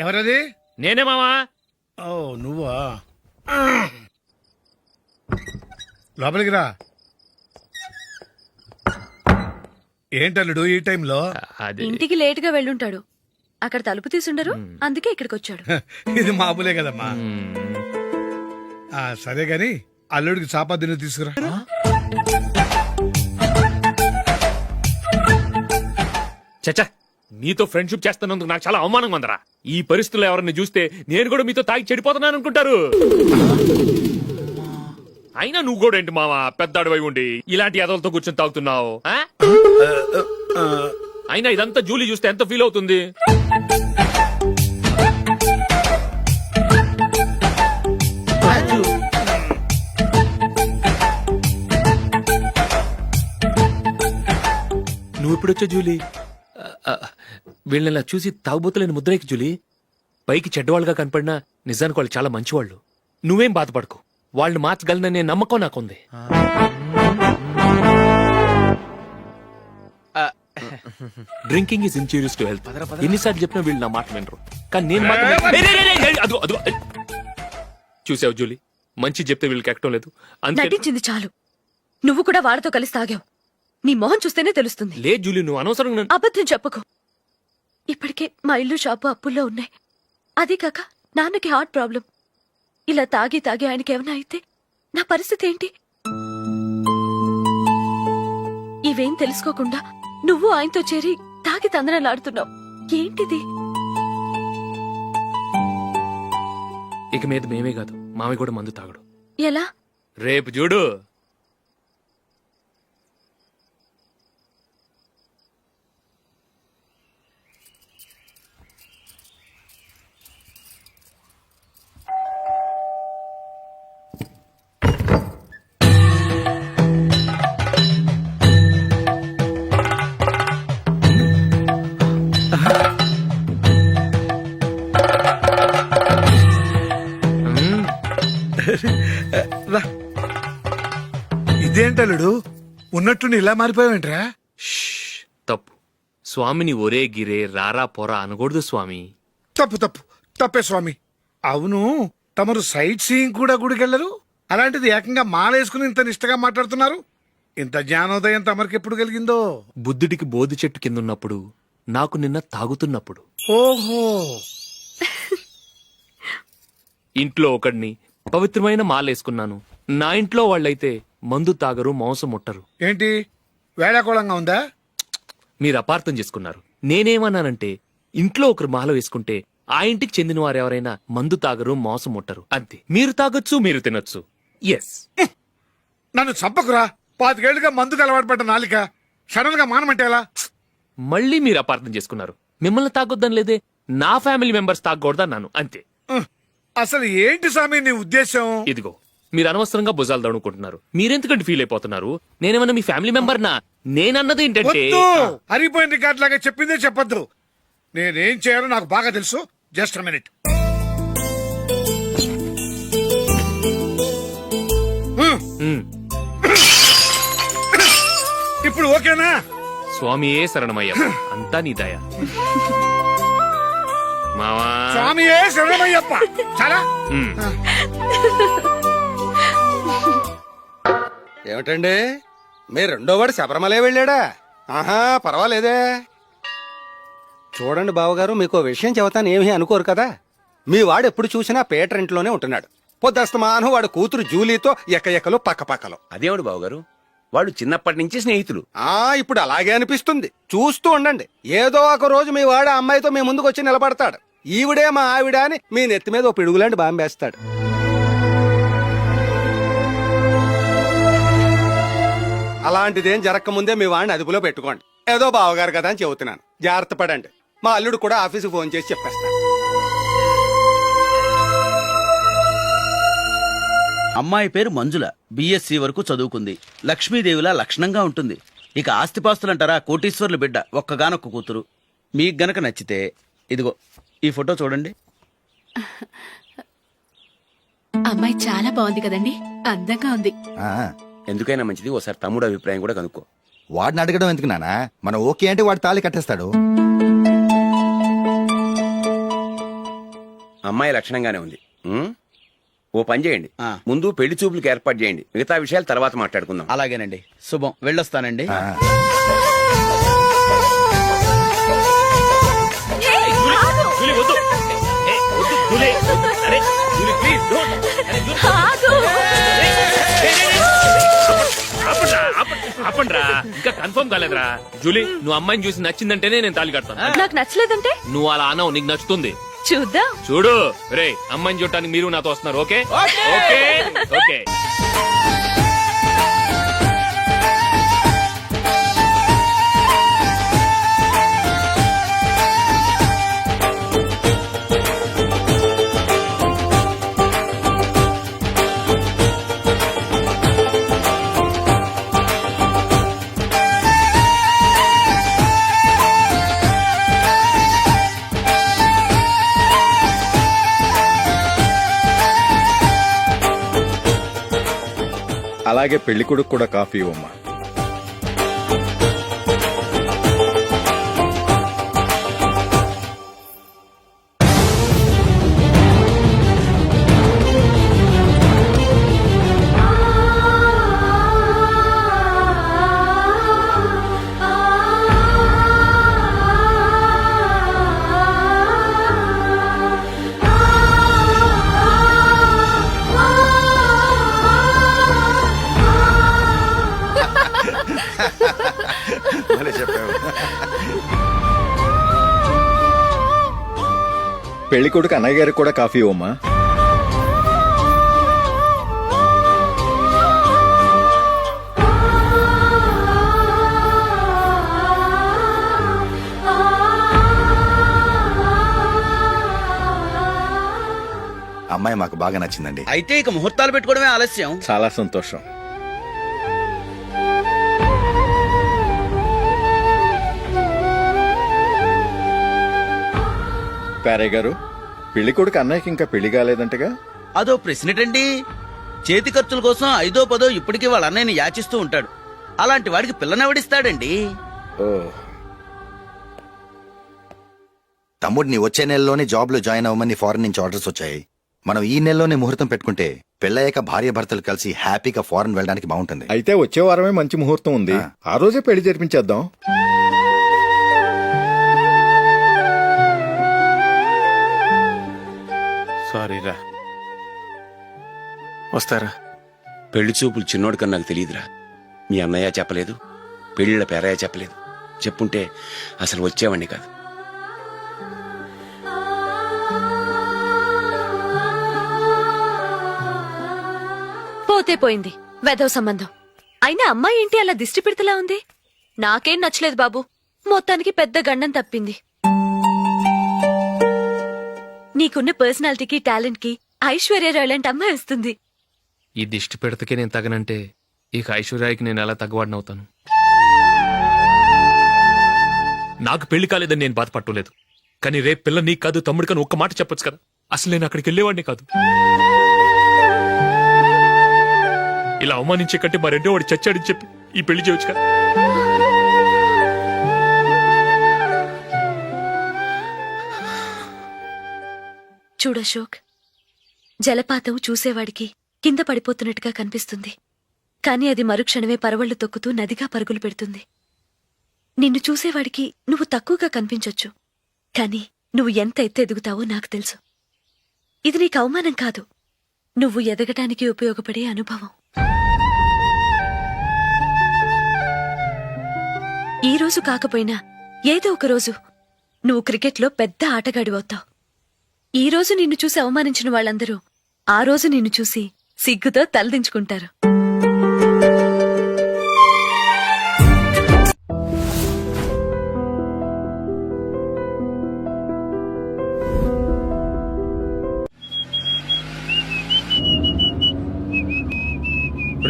ఎవరది? నేనే మావా. ఓ నువ్వా? లోపలికి రా. ఏంటల్లుడు ఈ టైంలో? అది ఇంటికి లేట్ గా వెళ్ళుంటాడు. అక్కడ తలుపు తీసుండరు, అందుకే ఇక్కడికి వచ్చాడు. ఇది మామూలే కదమ్మా. సరే గాని అల్లుడికి చాపాదిని తీసుకురా. చచ్చా, మీతో ఫ్రెండ్షిప్ చేస్తున్నందుకు నాకు చాలా అవమానంగా ఉందరా. ఈ పరిస్థితుల్లో ఎవరిని చూస్తే నేను కూడా మీతో తాగి చెడిపోతున్నాను అనుకుంటారు. అయినా నువ్వు కూడా ఏంటి మావా, పెద్ద అడవై ఉండి ఇలాంటి ఎదలతో కూర్చొని తాగుతున్నావు? అయినా ఇదంతా జూలీ చూస్తే ఎంత ఫీల్ అవుతుంది? నువ్వు ఎప్పుడొచ్చా జూలీ? వీళ్ళని చూసి తాగుబోతులేని ముద్రేకి జూలీ. పైకి చెడ్డవాళ్ళుగా కనపడినా నిజానికి వాళ్ళు చాలా మంచివాళ్ళు. నువ్వేం బాధపడకు, వాళ్ళని మార్చగలననే నమ్మకం నాకుంది. Drinking is injurious to health. ఎన్నిసార్లు చెప్పినా వీళ్ళు నా మాట వినరు. కానీ నేను మాత్రం చూసావు జూలీ, మంచి చెప్తే వీళ్ళకి ఎక్కడం లేదు. నటించింది చాలు. నువ్వు కూడా వాడితో కలిసి తాగావు. నీ మొహం చూస్తేనే తెలుస్తుంది. లేదు జూలీ, నువ్వు అనవసరంగా అబద్ధం చెప్పకు. ఇప్పటికే మా ఇల్లు షాపు అప్పుల్లో ఉన్నాయి. అదే కాక నాన్నకి హార్ట్ ప్రాబ్లం. ఇలా తాగి తాగి ఆయనకి ఏమైనా అయితే నా పరిస్థితి ఏంటి? ఇవేం తెలుసుకోకుండా నువ్వు ఆయనతో చేరి తాగి తందనలాడుతున్నావు. ఏంటిది? ఇక మీద మేమే కాదు, మావి కూడా మందు తాగడు. ఎలా? రేపు చూడు. ఇదేంటల్లుడు, ఉన్నట్టుండి ఇలా మారిపోయావేంట్రా? తప్పు స్వామిని ఒరే గిరే రారా పోరా అనకూడదు స్వామి. తప్పు తప్పు తప్పే స్వామి. అవును, తమరు సైట్ సీయింగ్ కూడా గుడికెళ్లరు. అలాంటిది ఏకంగా మాలేసుకుని ఇంత నిష్టగా మాట్లాడుతున్నారు. ఇంత జ్ఞానోదయం తమరికి ఎప్పుడు కలిగిందో? బుద్ధుడికి బోధి చెట్టు కింద ఉన్నప్పుడు, నాకు నిన్న తాగుతున్నప్పుడు. ఓహో. ఇంట్లో ఒకడిని పవిత్రమైన మాలేసుకున్నాను. నా ఇంట్లో వాళ్ళైతే మందు తాగరు, మాంసం ముట్టరు. ఏంటి వేళాకోళంగా ఉందా? మీరు అపార్థం చేసుకున్నారు. నేనేమన్నానంటే, ఇంట్లో ఒకరు మాల వేసుకుంటే ఆ ఇంటికి చెందిన వారు ఎవరైనా మందు తాగరు, మాంసం ముట్టరు అంతే. మీరు తాగొచ్చు, మీరు తినొచ్చు. ఎస్. నన్ను చంపకురా. 5 ఏళ్లుగా మందుకు అలవాటు పడ్డ నాలిక సడన్ గా మానమంటే ఎలా? మళ్ళీ మీరు అపార్థం చేసుకున్నారు. మిమ్మల్ని తాగొద్దని లేదే, నా ఫ్యామిలీ మెంబర్స్ తాగకూడదన్నాను అంతే. అసలు ఏంటి స్వామి నీ ఉద్దేశం? ఇదిగో, మీరు అనవసరంగా భుజాలు దడుకుంటున్నారు. మీరెందుకంటే ఫీల్ అయిపోతున్నారు? నేనేమన్నా మీ ఫ్యామిలీ మెంబర్ నా? నేనన్నది ఏంటంటే, హరిపోయిన రికార్డ్ లాగా చెప్పిందే చెప్పొద్దు. నేనేం చేయాలో నాకు బాగా తెలుసు. Just a minute. ఇప్పుడు ఓకేనా? స్వామియే శరణమయ్య, అంతా నీ దయ. మావా స్వామియే శరణమయ్యప్ప. చాలా ఏమిటండి, మీ రెండోవాడు శబరిమలే వెళ్ళాడా? ఆహా, పర్వాలేదే. చూడండి బావగారు, మీకు విషయం చెబుతాను, ఏమీ అనుకోరు కదా. మీ వాడు ఎప్పుడు చూసినా పేటర్ ఇంట్లోనే ఉంటున్నాడు. పొద్దస్తమానం వాడు కూతురు జూలీతో ఎక్కలు పక్కపక్కలు. అదేవాడు బావగారు, వాడు చిన్నప్పటి నుంచి స్నేహితులు. ఇప్పుడు అలాగే అనిపిస్తుంది. చూస్తూ ఉండండి, ఏదో ఒక రోజు మీ వాడు అమ్మాయితో మీ ముందుకు వచ్చి నిలబడతాడు. ఈవిడే మా ఆవిడ అని మీ నెత్తి మీద ఓ పిడుగులాంటి బాంబేస్తాడు. అలాంటిదేం జరగకముందే మీ వాడిని అదుపులో పెట్టుకోండి. ఏదో బావగారు కదా అని చెబుతున్నాను, జాగ్రత్త పడండి. మా అల్లుడు కూడా ఆఫీసుకు ఫోన్ చేసి చెప్పేస్తాను. అమ్మాయి పేరు మంజుల, బిఎస్సి వరకు చదువుకుంది. లక్ష్మీదేవిలా లక్షణంగా ఉంటుంది. ఇక ఆస్తిపాస్తులంటారా, కోటీశ్వర్లు బిడ్డ, ఒక్కగానొక్క కూతురు. మీకు గనక నచ్చితే ఇదిగో ఈ ఫోటో చూడండి. అమ్మాయి చాలా బాగుంది కదండి, అందంగా ఉంది. ఎందుకైనా మంచిది ఓసారి తమ్ముడు అభిప్రాయం కూడా కనుక్కో. వాడిని అడగడం ఎందుకు నానా, మనం ఓకే అంటే వాడు తాళి కట్టేస్తాడు. అమ్మాయి లక్షణంగానే ఉంది. ఉం? ఓ పని చేయండి, ఆ. ముందు పెళ్లి చూపులకు ఏర్పాటు చేయండి, మిగతా విషయాలు తర్వాత మాట్లాడుకుందాం. అలాగేనండి. శుభం, వెళ్ళొస్తానండి. జూలీ, వద్దు. ఏ, వద్దు, జూలీ. అరే, జూలీ, please, don't. అరే, జూలీ. ఆపండ్రా, ఇంకా కన్ఫర్మ్ కాలేదురా. జూలీ, నువ్వు అమ్మాయిని చూసి నచ్చిందంటేనే నేను తాళి కడతాను. నాకు నచ్చలేదంటే నువ్వు అలా అనవు, నీకు నచ్చుతుంది. చూద్దాం. చూడు రే, అమ్మాయిని చూడటానికి మీరు నాతో వస్తున్నారు. Okay okay okay. అలాగే పెళ్లి కొడుకు కూడా కాఫీ ఇవ్వమ్మా. పెళ్లి కొడుకు అన్నయ్య గారికి కూడా కాఫీ ఇవ్వమ్మా. అమ్మాయి మాకు బాగా నచ్చిందండి. అయితే ఇక ముహూర్తాలు పెట్టుకోవడమే ఆలస్యం. చాలా సంతోషం. పేరయ్య గారు, పెళ్లి కొడుకు అన్నయ్యకి ఇంకా పెళ్లి కాలేదంటగా? అదో ప్రశ్నటండి. చేతి ఖర్చుల కోసం 5ో 10 ఇప్పటికీ వాళ్ళ అన్నయ్యని యాచిస్తూ ఉంటాడు. అలాంటి వాడికి పిల్లనెవడిస్తాడండి? ఓ, తమ్ముడిని వచ్చే నెలలోనే జాబ్ లో జాయిన్ అవ్వమని ఫారెన్ నుంచి ఆర్డర్స్ వచ్చాయి. మనం ఈ నెలలోనే ముహూర్తం పెట్టుకుంటే పెళ్ళయ్యాక భార్య భర్తలు కలిసి హ్యాపీగా ఫారెన్ వెళ్ళడానికి బాగుంటుంది. అయితే వచ్చే వారమే మంచి ముహూర్తం ఉంది. ఆ రోజే పెళ్లి జరిపించేద్దాం. సారీరా, వస్తారా? పెళ్లి చూపులు చిన్నోడు కన్నా నాకు తెలియదురా. మీ అన్నయ్య చెప్పలేదు, పెళ్లిళ్ళ పేరయ్య చెప్పలేదు. చెప్పుంటే అసలు వచ్చేవాడిని కాదు. పోతే పోయింది వెధవ సంబంధం. అయినా అమ్మాయి ఏంటి అలా దిష్టి పెడతలా ఉంది? నాకేం నచ్చలేదు బాబు. మొత్తానికి పెద్ద గండం తప్పింది. నీకున్న పర్సనాలిటీకి టాలెంట్ కి ఐశ్వర్యరాయ్ లాంటి అమ్మాయి వస్తుంది. ఈ దిష్టి పెడతకే నేను తగనంటే ఇక ఐశ్వర్యాకి నేను ఎలా తగ్గవాడినవుతాను? నాకు పెళ్లి కాలేదని నేను బాధపట్టలేదు, కానీ రేపు పిల్ల నీకు కాదు తమ్ముడు కానీ ఒక్క మాట చెప్పొచ్చు కదా. అసలు నేను అక్కడికి వెళ్ళేవాడిని కాదు. ఇలా అవమానించే కంటే మా రెండో వాడు చచ్చాడని చెప్పి ఈ పెళ్లి చేయొచ్చు కదా. చూడశోక్, జలపాతం చూసేవాడికి కింద పడిపోతున్నట్టుగా కనిపిస్తుంది, కాని అది మరుక్షణమే పరవళ్లు తొక్కుతూ నదిగా పరుగులు పెడుతుంది. నిన్ను చూసేవాడికి నువ్వు తక్కువగా కనిపించొచ్చు, కాని నువ్వు ఎంత ఎత్తు ఎదుగుతావో నాకు తెలుసు. ఇది నీకు అవమానం కాదు, నువ్వు ఎదగటానికి ఉపయోగపడే అనుభవం. ఈ రోజు కాకపోయినా ఏదో ఒక రోజు నువ్వు క్రికెట్లో పెద్ద ఆటగాడివవుతావు. ఈ రోజు నిన్ను చూసి అవమానించిన వాళ్ళందరూ ఆ రోజు నిన్ను చూసి సిగ్గుతో తలదించుకుంటారు.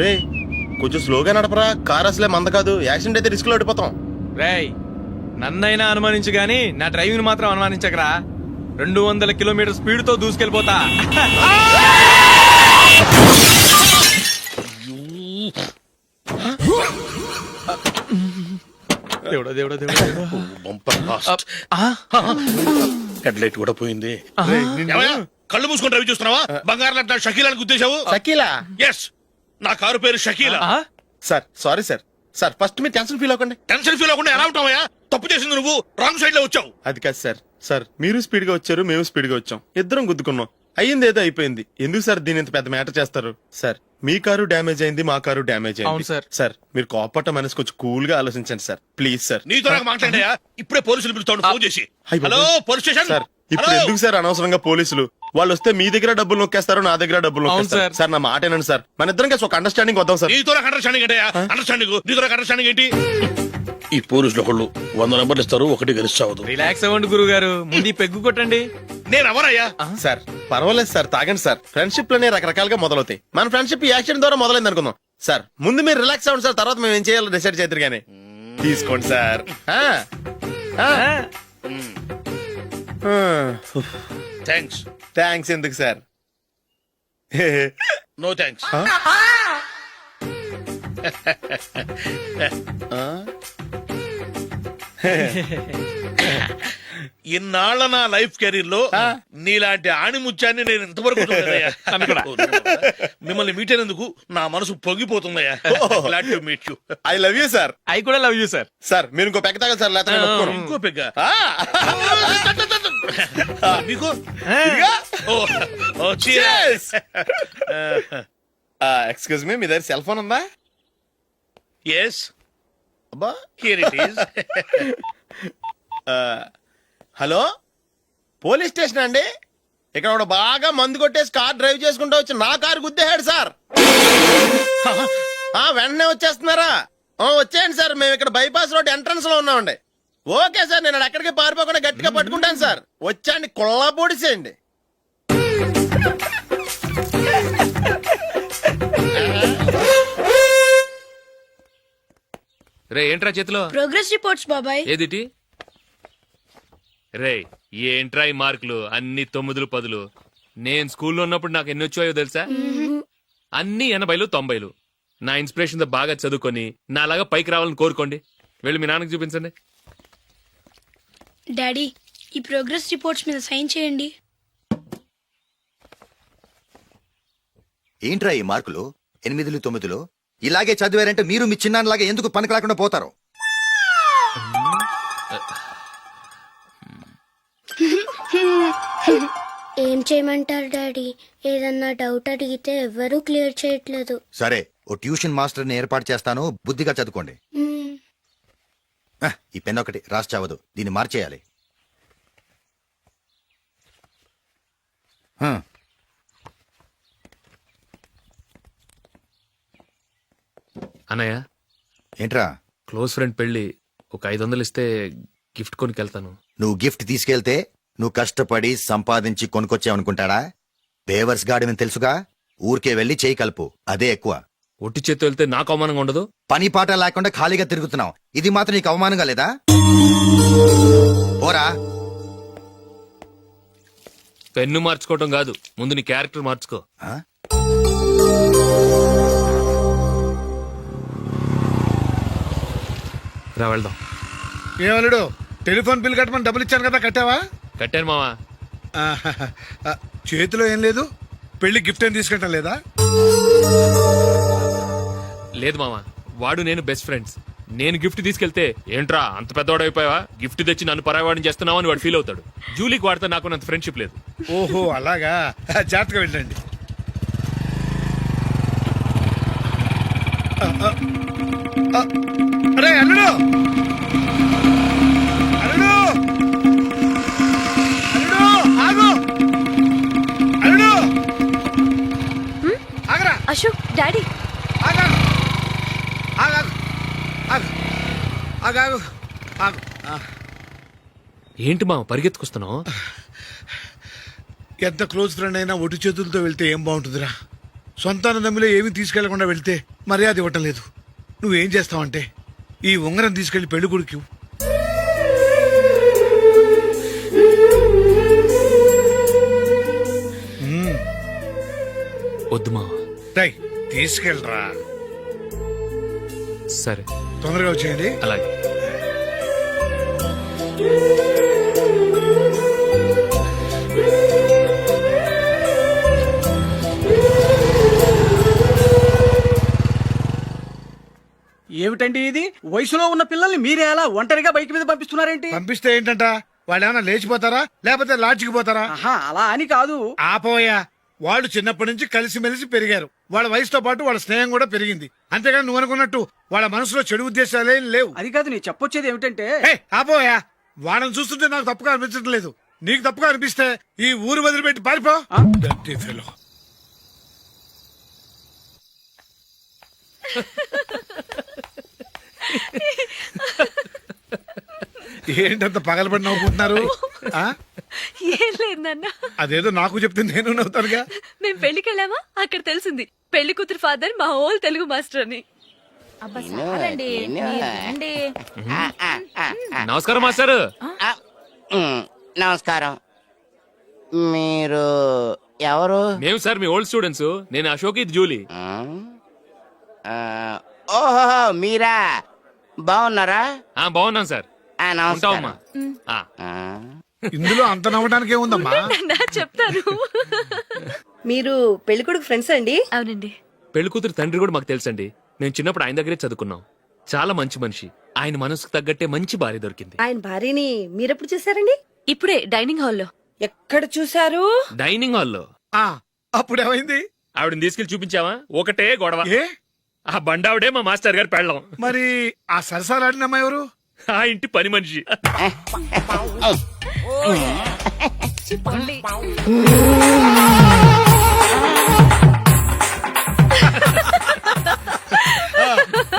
రే, కొంచెం స్లోగా నడపరా. కార్ అసలే మంద కాదు. యాక్సిడెంట్ అయితే రిస్క్ లో ఓడిపోతాం. రేయ్, నన్నైనా అనుమానించు గాని నా డ్రైవింగ్ మాత్రం అనుమానించకరా. 200 కిలోమీటర్ స్పీడ్ తో దూసుకెళ్ళిపోతా. దేవుడా దేవుడా దేవుడా. Bumper fast. హెడ్ లైట్ కూడా పోయింది. కళ్ళు మూసుకొని రవి చూస్తున్నావా? బంగారం లాంటి షకీలాని గుద్దేశావు. షకీలా? ఎస్, నా కారు పేరు Shakeela. Sir sorry sir. Sir first మీరు టెన్షన్ ఫీల్ అవ్వకండి. టెన్షన్ ఫీల్ అవ్వకుండా ఎలా ఉంటావయ్యా? తప్పు చేసింది నువ్వు, రాంగ్ సైడ్ లో వచ్చావు. అది కాదు సార్. సార్ మీరు స్పీడ్ గా వచ్చారు, మేము స్పీడ్ గా వచ్చాం, ఇద్దరం గుద్దుకున్నాం. అయ్యింది ఏదో అయిపోయింది. ఎందుకు సార్ దీని ఇంత పెద్ద మ్యాటర్ చేస్తారు? సార్ మీ కారు డ్యామేజ్ అయింది, మా కారు డ్యామేజ్ అయింది. సార్ మీరు కోపట్ట మనసు కొంచెం కూల్ గా ఆలోచించండి సార్, ప్లీజ్ సార్. నీతో నాకు మాట్లాడాయా? ఇప్పుడే పోలీసులు పిలుస్తాను, ఫోన్ చేసి. Hello police station. సార్ ఇప్పుడు ఎందుకు సార్ అనవసరంగా పోలీసులు? వాళ్ళు వస్తే మీ దగ్గర డబ్బులు నొక్కేస్తారు, నా దగ్గర డబ్బులు నొక్కేస్తారు. సార్ నా మాట ఏనండి సార్, మన ఇద్దరం కలిసి ఒక అండర్స్టాండింగ్ వద్దాం సార్. నీతో నాకు అండర్స్టాండింగ్ ఏంటయ్యా? అండర్స్టాండింగ్ నీతో నాకు అండర్స్టాండింగ్ ఏంటి? ఈ పోలీసులు ఒకళ్ళు 100 నెంబర్లు ఇస్తారు, ఒకటి గెలిచావదు. రిలాక్స్ అవ్వండి గురువు గారు, ముందు ఈ పెగ్గు కొట్టండి. నేను ఎవరయ్యా? సార్ పర్వాలేదు సార్, తాగండి సార్. ఫ్రెండ్షిప్ లోనే రకరకాలుగా మొదలవుతాయి. మన ఫ్రెండ్షిప్ ఈ యాక్షన్ ద్వారా మొదలైంది అనుకుందాం. సార్ ముందు మీరు రిలాక్స్ అవ్వండి సార్, తర్వాత మేము ఏం చేయాలో డిసైడ్ చేద్దరు గానీ. తీసుకోండి సార్. థ్యాంక్స్. థ్యాంక్స్ ఎందుకు సార్? No thanks. ఇన్నాళ్ళ నా లైఫ్ కెరీర్ లో నీలాంటి ఆణిముత్యాన్ని నేను ఇంతవరకు చూడలేదయ్యా. మిమ్మల్ని మీట్ అయినందుకు నా మనసు పొంగిపోతుందయ్యా. Glad to meet you. I love you sir. I కూడా లవ్ యూ సార్. సార్ మీరు ఇంకో పెక్క తాగండి సార్, లేకపోతే నేను ఒప్పుకోను. ఇంకో పెగ్గ మీకు? ఎక్స్క్యూజ్ మీ, మీ దగ్గర సెల్ ఫోన్ ఉందా? ఎస్, అబ్బా here it is. Hello police station అండి. ఇక్కడ ఒకడు బాగా మందు కొట్టేసి కార్ డ్రైవ్ చేసుకుంటూ వచ్చి నా కారు గుద్దేశాడు సార్. వెంటనే వచ్చేస్తున్నారా? వచ్చేయండి సార్, మేము ఇక్కడ బైపాస్ రోడ్ ఎంట్రన్స్ లో ఉన్నామండి. ఓకే సార్, నేను ఎక్కడికి పారిపోకుండా గట్టిగా పట్టుకుంటాను సార్. వచ్చాండి, కుళ్ళ పొడిసేయండి. రే ఏంట్రా చేతిలో? ప్రోగ్రెస్ రిపోర్ట్స్ బాబాయ్. ఏదిటి? రే ఏంట్రా ఈ మార్కులు అన్ని 9లు 10లు? నేను స్కూల్లో ఉన్నప్పుడు నాకు ఎన్ని వచ్చాయో తెలుసా? అన్ని 80లు 90లు. నా ఇన్స్పిరేషన్ తో బాగా చదువుకొని నాలాగా పైకి రావాలని కోరుకోండి. వెళ్ళి మీ నాన్నకి చూపించండి. డాడీ, ఈ ప్రోగ్రెస్ రిపోర్ట్స్ మీద సైన్ చేయండి. ఏంట్రా ఈ మార్కులు 8లు 9లు? ఇలాగే చదివారంటే మీరు మీ చిన్నాన్నలాగా ఎందుకు పనికి రాకుండా పోతారు? ఏం చేయమంటారు డాడీ? ఏదన్నా డౌట్ అడిగితే ఎవ్వరూ క్లియర్ చేయట్లేదు. సరే, ఓ ట్యూషన్ మాస్టర్ని ఏర్పాటు చేస్తాను, బుద్ధిగా చదువుకోండి. ఈ పెన్ ఒకటి రాసి చావదు, దీన్ని మార్చేయాలి. అన్నయ్య, ఏంట్రా? క్లోజ్ ఫ్రెండ్ పెళ్లి, ఒక 500 ఇస్తే గిఫ్ట్ కొనుకెళ్తాను. నువ్వు గిఫ్ట్ తీసుకెళ్తే నువ్వు కష్టపడి సంపాదించి కొనుక్కొచ్చావనుకుంటాడా? బేవర్స్ గాడమని తెలుసుగా, ఊరికే వెళ్ళి చేయి కలుపు, అదే ఎక్కువ. ఒట్టి చేత్తో వెళ్తే నాకు అవమానంగా ఉండదు? పని పాట లేకుండా ఖాళీగా తిరుగుతున్నావు, ఇది మాత్రం నీకు అవమానంగా లేదా? పోరా. పెన్ను మార్చుకోవటం కాదు, ముందు నీ క్యారెక్టర్ మార్చుకో. రా వెళ్దాం. ఏమలుడు, టెలిఫోన్ బిల్ కట్టమని డబ్బులు ఇచ్చాను కదా, కట్టావా? కట్టాను మావా. చేతిలో ఏం లేదు, పెళ్లి గిఫ్ట్ ఏం తీసుకుంటాం లేదా? లేదు మావా, వాడు నేను బెస్ట్ ఫ్రెండ్స్. నేను గిఫ్ట్ తీసుకెళ్తే ఏంట్రా అంత పెద్దవాడు అయిపోయావా, గిఫ్ట్ తెచ్చి నన్ను పరాయవాడిని చేస్తున్నావు అని వాడు ఫీల్ అవుతాడు. జూలీకి వాడితే నాకు అంత ఫ్రెండ్షిప్ లేదు. ఓహో అలాగా, జాగ్రత్తగా వెళ్ళండి. అరే అల్లుడు, అల్లుడు, అల్లుడు, ఆగు, అల్లుడు, ఆగరా. అశోక్, డాడీ. ఆగా, ఆగా, ఆగు, ఆగాగు, ఆగు. ఏంటి మావ పరిగెత్తుకొస్తున్నావు? ఎంత క్లోజ్ ఫ్రెండ్ అయినా ఒటి చేతులతో వెళ్తే ఏం బాగుంటుందిరా? సొంతాన దమ్మిలో ఏమీ తీసుకెళ్లకుండా వెళ్తే మర్యాద ఇవ్వటం లేదు. నువ్వేం చేస్తావంటే ఈ ఉంగరం తీసుకెళ్లి పెళ్లి కొడుకు వద్దు మావ. తీసుకెళ్ళరా. సరే, తొందరగా వచ్చేయండి. అలాగే. ఏమిటండి ఇది? వయసులో ఉన్న పిల్లల్ని మీరే అలా ఒంటరిగా బైక్ మీద పంపిస్తున్నారేంటి? పంపిస్తే ఏంటంట, వాళ్ళు ఏమైనా లేచిపోతారా లేకపోతే లాడ్జికి పోతారా? ఆహా, అలా అని కాదు. ఆపోయా, వాళ్ళు చిన్నప్పటి నుంచి కలిసిమెలిసి పెరిగారు. వాళ్ళ వయసుతో పాటు వాళ్ళ స్నేహం కూడా పెరిగింది. అంతేగాని నువ్వు అనుకున్నట్టు వాళ్ళ మనసులో చెడు ఉద్దేశాలేం లేవు. అది కాదు, నేను చెప్పొచ్చేది ఏమిటంటే, ఆపోయా, వాళ్ళని చూస్తుంటే నాకు తప్పుగా అనిపించడం లేదు. నీకు తప్పుగా అనిపిస్తే ఈ ఊరు వదిలిపెట్టి పారిపో. Dirty fellow. ఏంటంత పగలబడి నవ్వుకుంటున్నారు? ఆ? ఏం లేదు నాన్న. అదేదో నాకు చెప్తే నేను నవ్వుతానుగా. మేం పెళ్లికి వెళ్ళామా, అక్కడ తెలిసింది పెళ్లి కూతురు ఫాదర్ మా హోల్ తెలుగు మాస్టర్ అని. నమస్కారం మాస్టర్. నమస్కారం. మీరు ఎవరు? మేము సార్ మీ ఓల్డ్ స్టూడెంట్స్. నేను అశోక్, ఇది జూలీ. ఓహో, మీరా? బాగున్నారా? బాగున్నాం సార్. నమస్కారం. ఇందులో అంత నవ్వడానికి ఏముందమ్మా? నాన్న చెప్తాను. మీరు పెళ్ళికొడుకు ఫ్రెండ్స్ అండి? అవునండి. పెళ్లి కూతురు తండ్రి కూడా మాకు తెలుసండి. మేము చిన్నప్పుడు ఆయన దగ్గరే చదువుకున్నాం. చాలా మంచి మనిషి. ఆయన మనసుకు తగ్గట్టే మంచి భార్య దొరికింది. ఆయన భార్యని మీరెప్పుడు చూసారండి? ఇప్పుడే డైనింగ్ హాల్లో. ఎక్కడ చూసారు? డైనింగ్ హాల్లో. అప్పుడు ఏమైంది? ఆవిడని తీసుకెళ్లి చూపించావా? ఒకటే గొడవ. ఏ? ఆ బండావిడే మా మాస్టర్ గారు పెళ్ళం. మరి ఆ సరసాలాడిన అమ్మాయి ఎవరు? ఆ ఇంటి పని మనిషి.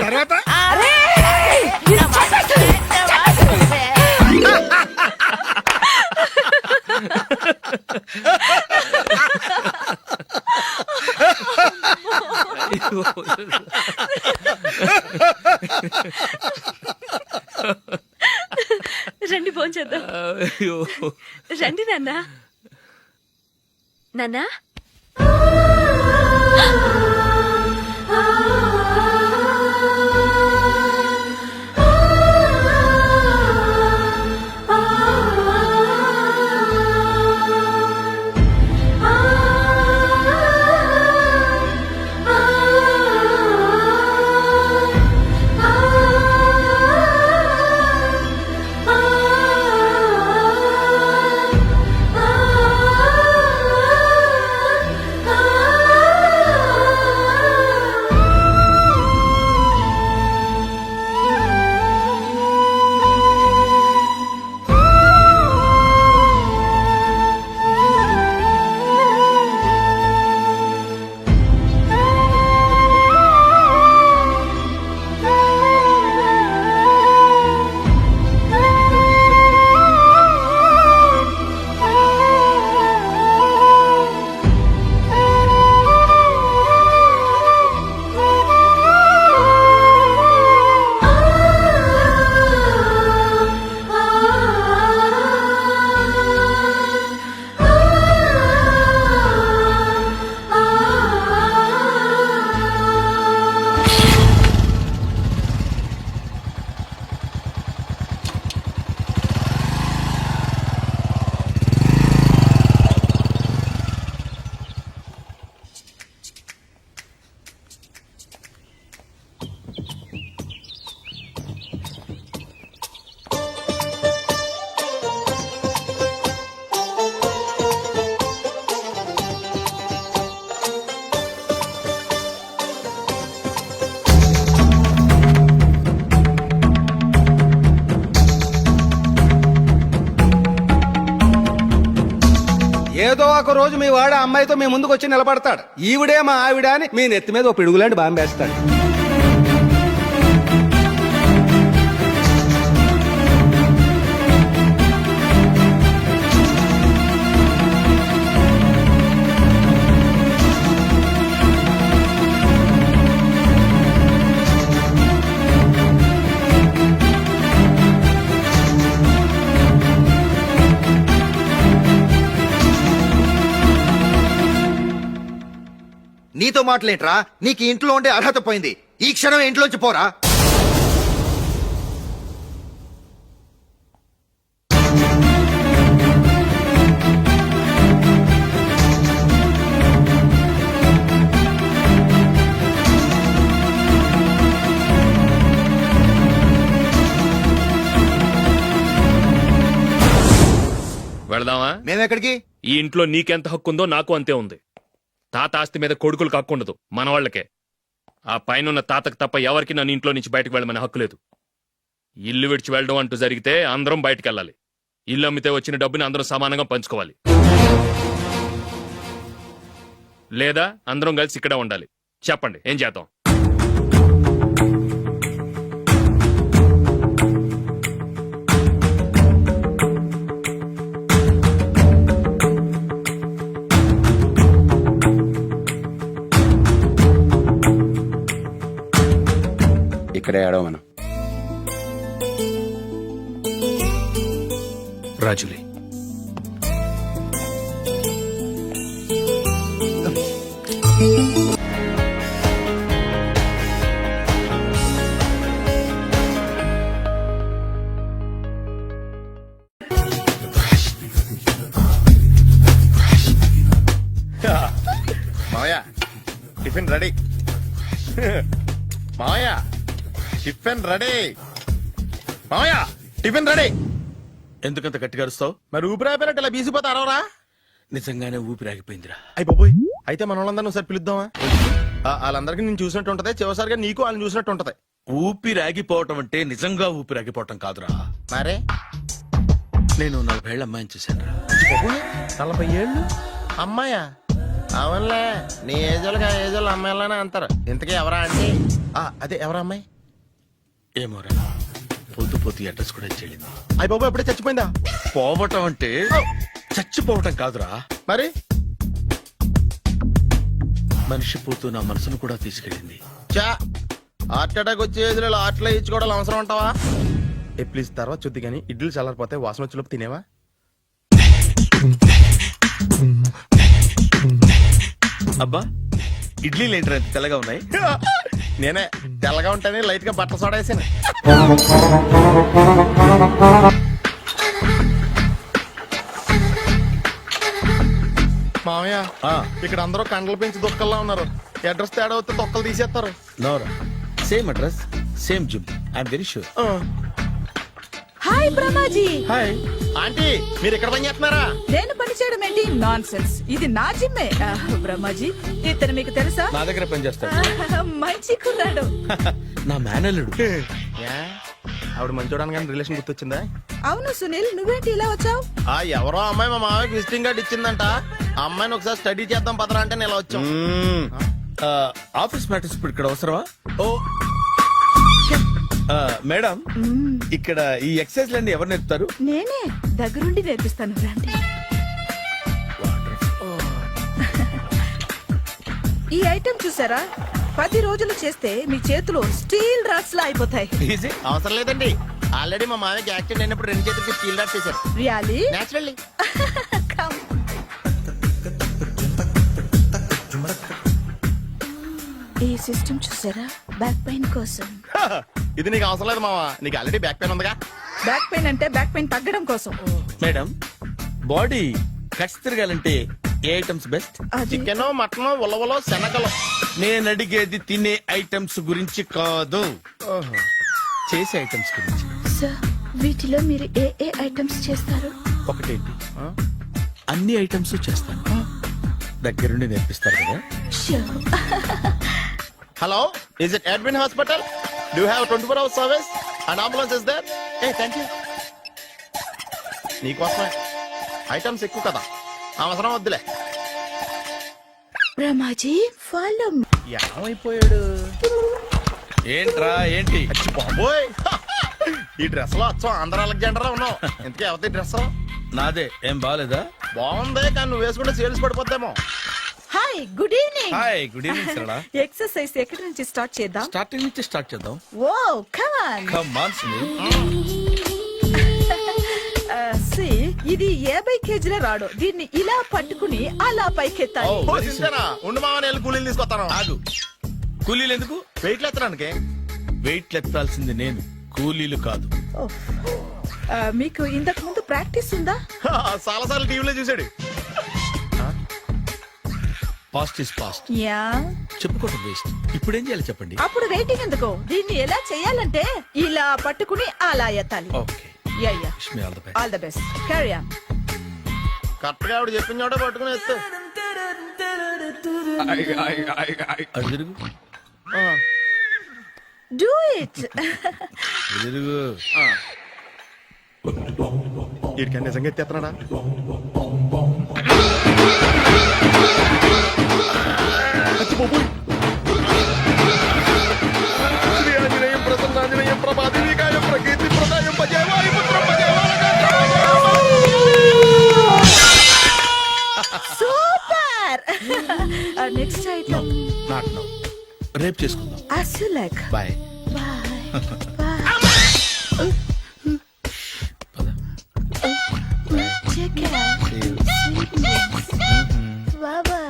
తర్వాత రండి భోంచేద్దాం. రండి నాన్న. నాన్నా, ఏదో ఒక రోజు మీ వాడు అమ్మాయితో మీ ముందుకు వచ్చి నిలబడతాడు. ఈవిడే మా ఆవిడ అని మీ నెత్తి మీద ఓ పిడుగులాంటి బాంబేస్తాడు. నీతో మాటలేంట్రా? నీకు ఇంట్లో ఉండే అర్హత పోయింది. ఈ క్షణం ఇంట్లోంచి పోరా. వెళదామా? మేమెక్కడికి? ఈ ఇంట్లో నీకెంత హక్కు ఉందో నాకు అంతే ఉంది. తాత ఆస్తి మీద కొడుకులు హక్కుండదు, మన వాళ్ళకే. ఆ పైన తాతకు తప్ప ఎవరికి నన్ను ఇంట్లో నుంచి బయటకు వెళ్ళమనే హక్కు లేదు. ఇల్లు విడిచి వెళ్ళడం అంటూ జరిగితే అందరం బయటకు వెళ్ళాలి. ఇల్లు అమ్మితే వచ్చిన డబ్బుని అందరం సమానంగా పంచుకోవాలి. లేదా అందరం కలిసి ఇక్కడే ఉండాలి. చెప్పండి, ఏం చేద్దాం? ఇక్కడే ఆడమను. రాజులే, మావయ్య టిఫిన్ రెడీ. మావయ్య టిఫిన్ రెడీ. మావయ్య టిఫిన్ రెడీ. ఎందుకంత గట్టిగా అరుస్తావు? మరి ఊపిరి అయిపోయినట్టు ఇలా బీసిపోతారవరా? నిజంగానే ఊపిరాగిపోయిందిరా. అయ్యి బాబోయ్, అయితే మన వాళ్ళందరినీ ఒకసారి పిలుద్దామా? వాళ్ళందరికీ నేను చూసినట్టు ఉంటది, చివరిసారిగా నీకు వాళ్ళని చూసినట్టు ఉంటది. ఊపిరాగిపోవటం అంటే నిజంగా ఊపిరాగిపోవటం కాదురా. మరే నేను 40 ఏళ్ల అమ్మాయిని చూశాను రా. 40 ఏళ్ళు అమ్మాయా? అవునులే, నీ ఏజోళ్ళకి ఆ ఏజోళ్ళు అమ్మాయిలానే అంటారు. ఇంతకీ ఎవరా అంటే? అదే ఎవరా అమ్మాయి? ఏమోరా, పొద్దు పొద్దు అడ్రస్ కూడా చెల్లింది. అయ్యి బాబు ఎప్పుడే చచ్చిపోయిందా? పోవటం అంటే చచ్చిపోవటం కాదురా, మరి మనిషి పోతూ నా మనసును కూడా తీసుకెళ్ళింది. చా హార్ట్ అటాక్ వచ్చే ఏజ్లో హార్ట్లో ఇచ్చుకోవడం అవసరం ఉంటావా? ప్లీజ్ తర్వాత చూద్ది కానీ ఇడ్లీ చల్లారిపోతే వాసన వచ్చేలోపు తినేవా? అబ్బా, ఇడ్లీలు ఏంట్రా ఇంత తెల్లగా ఉన్నాయి? నేనే తెల్లగా ఉంటానే లైట్ గా బట్టలు సోడా వేసాను. మామయ్య, ఇక్కడ అందరూ కండలు పెంచి దుక్కల్లా ఉన్నారు. అడ్రస్ తేడా వస్తే తొక్కలు తీసేస్తారు. నోరా, same address, same gym. I'm very sure. Hi Brahmaji. Hi aunty, మీరు ఇక్కడ పని చేస్తున్నారా? నేను పని చేయడం ఏంటి? Nonsense. ఇది నా జిమ్మే. బ్రహ్మాజీ, ఇతను మీకు తెలుసా? నా దగ్గర పని చేస్తాడు. మంచి కుర్రాడు. నా మేనల్లుడు. ఆవిడ మంచోడానికి కానీ రిలేషన్ గుర్తొచ్చిందా? అవును సునీల్, నువ్వేంటి ఇలా వచ్చావు? ఎవరో అమ్మాయి మా మామయ్యకి విజిటింగ్ కార్డ్ ఇచ్చిందంట. ఆ అమ్మాయిని ఒకసారి స్టడీ చేద్దాం పదరా అంటే నేను ఇలా వచ్చాం. ఆఫీస్ మ్యాటర్స్ ఇప్పుడు ఇక్కడ అవసరమా? ఓ మేడం, ఇక్కడ ఈ ఎక్సర్సైజ్ లన్నీ ఎవరు నేర్పుతారు? నేనే దగ్గరుండి నేర్పిస్తాను, రండి. ఈ ఐటెం చూసారా? 10 రోజులు చేస్తే మీ చేతులు స్టీల్ రాట్స్ లా అయిపోతాయి. అవసరం లేదండి, ఆల్రెడీ మా మామయ్యకి యాక్సిడెంట్ అయినప్పుడు 2 చేతులకి స్టీల్ డాట్ చేశారు. రియల్లీ? నేచురల్లీ. ఈ సిస్టమ్ చూసారా? బ్యాక్ పెయిన్ కోసం. ఇది నీకు అవసరం లేదు మావా, నీకు ఆల్రెడీ బ్యాక్ పెయిన్ ఉందిగా. బ్యాక్ పెయిన్ అంటే బ్యాక్ పెయిన్ తగ్గడం కోసం. మేడం, బాడీ కట్స్ తిరగాలంటే ఏ ఐటమ్స్ బెస్ట్? చికెన్, మటన్, ఉలవలో, శనగలు. నేను అడిగేది తినే ఐటమ్స్ గురించి కాదు, చేసే ఐటమ్స్ గురించి. సార్, వీటిలో మీరు ఏ ఏ ఐటమ్స్ చేస్తారు? ఒకటేంటి, అన్ని ఐటమ్స్ చేస్తాను. దగ్గరుండి నేర్పిస్తారు కదా. Hello, is it admin hospital? Do you have 24 hours service and ambulance is there? Thank you. నీకోసమే. ఐటమ్స్ ఎక్కువ కదా, అవసరం వద్దులే. బ్రహ్మాజీ, ఫాలో. ఏమైపోయాడు? ఏంట్రా ఏంటి? బాబోయ్, ఈ డ్రెస్ లో వచ్చాం ఆంధ్ర అలెగ్జాండర్ ఉన్నావు. ఇంతకీ ఎవరి డ్రెస్? నాదే. ఏం బాగాలేదా? బాగుంది, కానీ నువ్వు వేసుకుంటే సేల్స్ పడిపోద్దేమో. Hi, good evening. Hi, good evening Sarala. Exercise ఎక్కడి నుంచి స్టార్ట్ చేద్దాం? స్టార్టింగ్ నుంచి స్టార్ట్ చేద్దాం. Oh come on. Come on Sunil. ఇది 50 కేజీల రాడు. దీన్ని ఇలా పట్టుకుని అలా పైకెత్తాలి. ఉండు మామ, నేను కూలీలు తీసుకొస్తాను. ఆగు, కూలీలు ఎందుకు? వెయిట్ ఎత్తడానికి. వెయిట్ ఎత్తాల్సింది నేను, కూలీలు కాదు. మీకు ఇంతకు ముందు ప్రాక్టీస్ ఉందా? చాలా సార్లు టీవీలో చూసాడు. Past is past. యా, చెప్పుకోవడం వేస్ట్. ఇప్పుడు ఏం చేయాలి చెప్పండి. అప్పుడు వెయిటింగ్ ఎందుకు? దీన్ని ఎలా చేయాలంటే ఇలా పట్టుకుని అలా ఎత్తాలి. Okay, ya ya, wish me all the best. All the best. Carry on. Correct గా ఆవిడ చెప్పిన చోట పట్టుకుని ఎత్తు. అటు తిరుగు. Do it. తిరుగు. వీడికి నిజంగా ఎత్తేస్తున్నాడా? అచ్చి బాబోయ్. శ్రీ ఆంజనేయం ప్రసన్నాంజనేయం ప్రభాదేవికాయం ప్రకీర్తి ప్రదాయం భజేవాయు పుత్రం super. Next item not now. రేపు చేసుకుందాం. as you like. Bye. Take care. Bye bye.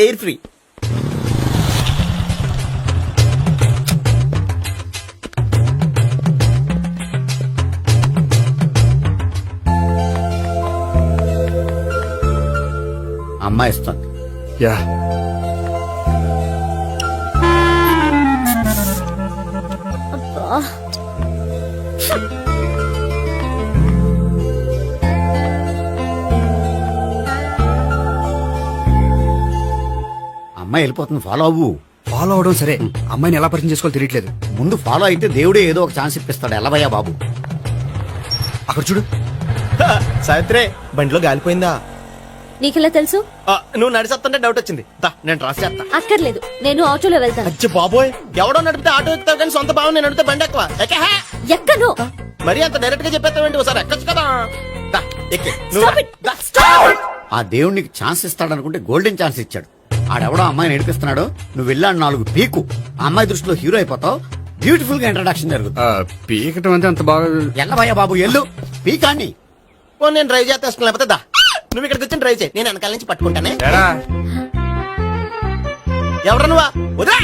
ఎయిర్ ఫ్రీ. అమ్మాయి ఇస్తుంది. యా అమ్మాయి వెళ్ళిపోతుంది, ఫాలో అవ్వు. ఫాలో అవడం సరే, అమ్మాయిని ఎలా పరిచయం చేసుకోవాలో తెలియట్లేదు. ముందు ఫాలో అయితే దేవుడే ఏదో ఒక ఛాన్స్ ఇప్పిస్తాడు. ఎలవయ్యా బాబు. అక్కడ చూడు. సావిత్రి బండిలో గాలిపోయిందా? నీకెలా తెలుసు? నువ్వు నడిచేస్తుంటే డౌట్ వచ్చింది. నేను ట్రాస్ చేస్తా. అక్కర్లేదు, నేను ఆటోలో వెళ్తాను. అచ్చి బాబోయ్, ఎవడో నడిపితే ఆటో ఎక్కుతావు కానీ సొంత భావం నేను నడిపితే బండి ఎక్కువ. ఎక్కను. మరి అంత డైరెక్ట్ గా చెప్పేస్తావేంటి? ఒకసారి ఎక్కొచ్చు కదా. దా, ఎక్కి. Stop it. Stop. ఆ దేవుడికి ఛాన్స్ ఇస్తాడనుకుంటే గోల్డెన్ ఛాన్స్ ఇచ్చాడు. ఆడెవడో అమ్మాయిని నడిపిస్తున్నాడు, నువ్వు వెళ్ళాడు 4 పీకు. ఆ అమ్మాయి దృష్టిలో హీరో అయిపోతావు. బ్యూటిఫుల్ గా ఇంట్రడక్షన్ జరుగుతుంది. పీకటం అంటే అంత బాగా. ఎల్లవయ్యా బాబు, ఎల్లు పీకాన్ని. నేను డ్రైవ్ చేస్తాను, లేకపోతే దా నువ్వు ఇక్కడికి వచ్చి డ్రైవ్ చేయి, నేను వెనకాల నుంచి పట్టుకుంటానే. ఎవరు నువ్వా? వదిలా.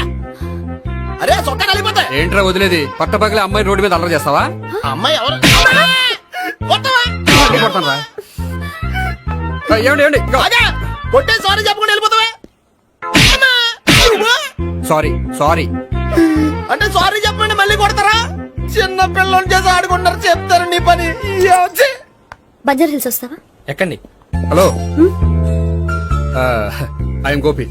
అరే చొక్కా కలిపోతా. ఏంట్రా వదిలేది? పట్టపగలే అమ్మాయి రోడ్డు మీద అల్లరి చేస్తావా? అమ్మాయి ఎవరు? కొడతానురా. ఏమండి కొట్టే సారీ చెప్పకుండా వెళ్ళిపోతావా? Sorry sorry. అంటే సారీ చెప్పండి మళ్ళీ కొడతారా? చిన్న పిల్లలు చేసి ఆడుకుంటారు, చెప్తారు నీ పని. బంజారా హిల్స్ వస్తావా? ఎక్కండి. Hello, I'm Gopi.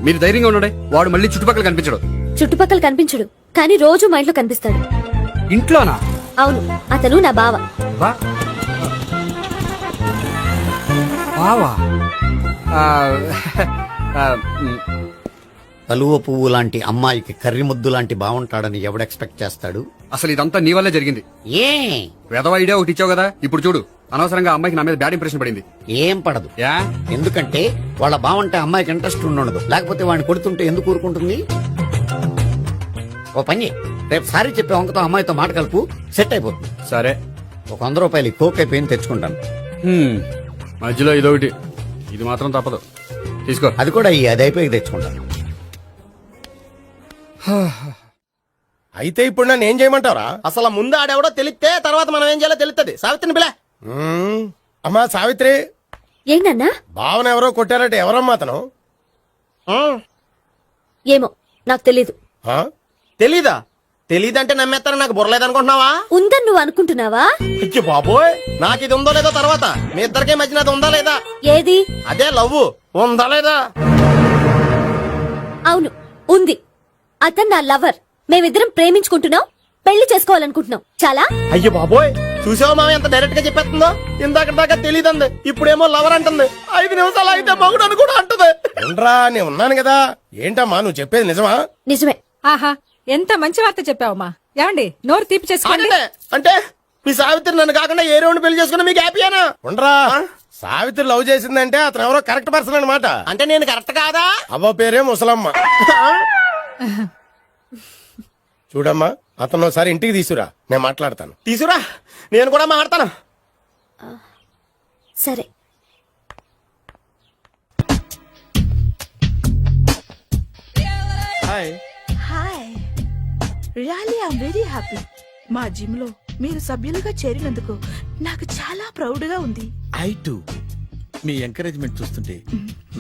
మీరు ధైర్యంగా ఉండండి. వాడు మళ్ళీ చుట్టుపక్కల కనిపించడు. చుట్టుపక్కల కనిపించడు, కానీ రోజు మా ఇంట్లో కనిపిస్తాడు. ఇంట్లోనా? అవును, అతను నా బావ. బావా? కలువ పువ్వు లాంటి అమ్మాయికి కర్రి ముద్దు లాంటి బాగుంటాడని ఎవడు ఎక్స్పెక్ట్ చేస్తాడు? అసలు ఇదంతా నీ వల్లే జరిగింది. ఏ వెధవ ఐడియా ఒకటి ఇచ్చావు కదా, ఇప్పుడు చూడు. అనవసరంగా అమ్మాయికి నా మీద బ్యాడ్ ఇంప్రెషన్ పడింది. ఏం పడదు. యా? ఎందుకంటే వాళ్ళ బాగుంటే అమ్మాయికి ఇంట్రెస్ట్ ఉండదు. లేకపోతే వాడిని కొడుతుంటే ఎందుకు ఊరుకుంటుంది? ఓ పని, రేపు సారీ చెప్పే వంకతో అమ్మాయితో మాట కలుపు, సెట్ అయిపోతుంది. సరే, ఒక 100 రూపాయలు కోక్ అయిపోయింది తెచ్చుకుంటాను. మధ్యలో ఇదొకటి, ఇది మాత్రం తప్పదు. తీసుకో. అది కూడా అది అయిపోయి తెచ్చుకుంటాను. అయితే ఇప్పుడు నన్ను ఏం చేయమంటారా? అసలు ముందు ఆడెవడో తెలిస్తే తర్వాత మనం ఏం చేయాలో తెలుస్తుంది. సావిత్రిని పిల్ల. అమ్మా సావిత్రి. ఏంటన్నా? భావన ఎవరో కొట్టారట. ఎవరమ్మా అతను? ఏమో నాకు తెలీదు. తెలీదా? తెలీదంటే నమ్మేస్తారని నాకు బుర్రలేదనుకుంటున్నావా? ఉందని నువ్వు అనుకుంటున్నావా? ఇచ్చి బాబోయ్, నాకు ఇది ఉందో లేదో తర్వాత. మీ ఇద్దరికే మధ్యన అది ఉందా లేదా? ఏది? అదే లవ్ ఉందా లేదా? అవును, ఉంది. అతను నా లవర్. మేమిద్దరం ప్రేమించుకుంటున్నాం, పెళ్లి చేసుకోవాలనుకుంటున్నాం. చాలా. అయ్యో బాబోయ్, చూసావా మామ ఎంత డైరెక్ట్ గా చెప్పేస్తుందో? ఇందాక దాకా తెలియదండి, ఇప్పుడేమో లవర్ అంటుంది. 5 నిమిషాలు అయితే మగుడు అని కూడా అంటుంది. ఉండరా, నేను ఉన్నాను కదా. ఏంటమ్మా నువ్వు చెప్పేది నిజమా? నిజమే. ఆహా, ఎంత మంచి వార్త చెప్పావమ్మా. ఏమండి, నోరు తీపి చేసుకోండి. అంటే మీ సావిత్రి నన్ను కాకుండా ఏ రౌండ్ పెళ్లి చేసుకున్నా మీకు హ్యాపీయేనా? ఉండరా, సావిత్రి లవ్ చేసిందంటే అతను ఎవరో కరెక్ట్ పర్సన్ అనమాట. అంటే నేను కరెక్ట్ కాదా? అవ్వ పేరే ముసలమ్మ. చూడమ్మా, అతను ఒకసారి ఇంటికి తీసుకురా, నేను మాట్లాడతాను. తీసుకురా, నేను కూడా మాట్లాడతాను. సరే. Hi. Hi. Really I'm very happy. మా జిమ్ లో మీరు సభ్యులుగా చేరినందుకు నాకు చాలా ప్రౌడ్ గా ఉంది. ఐ టు మీ ఎంకరేజ్మెంట్ చూస్తుంటే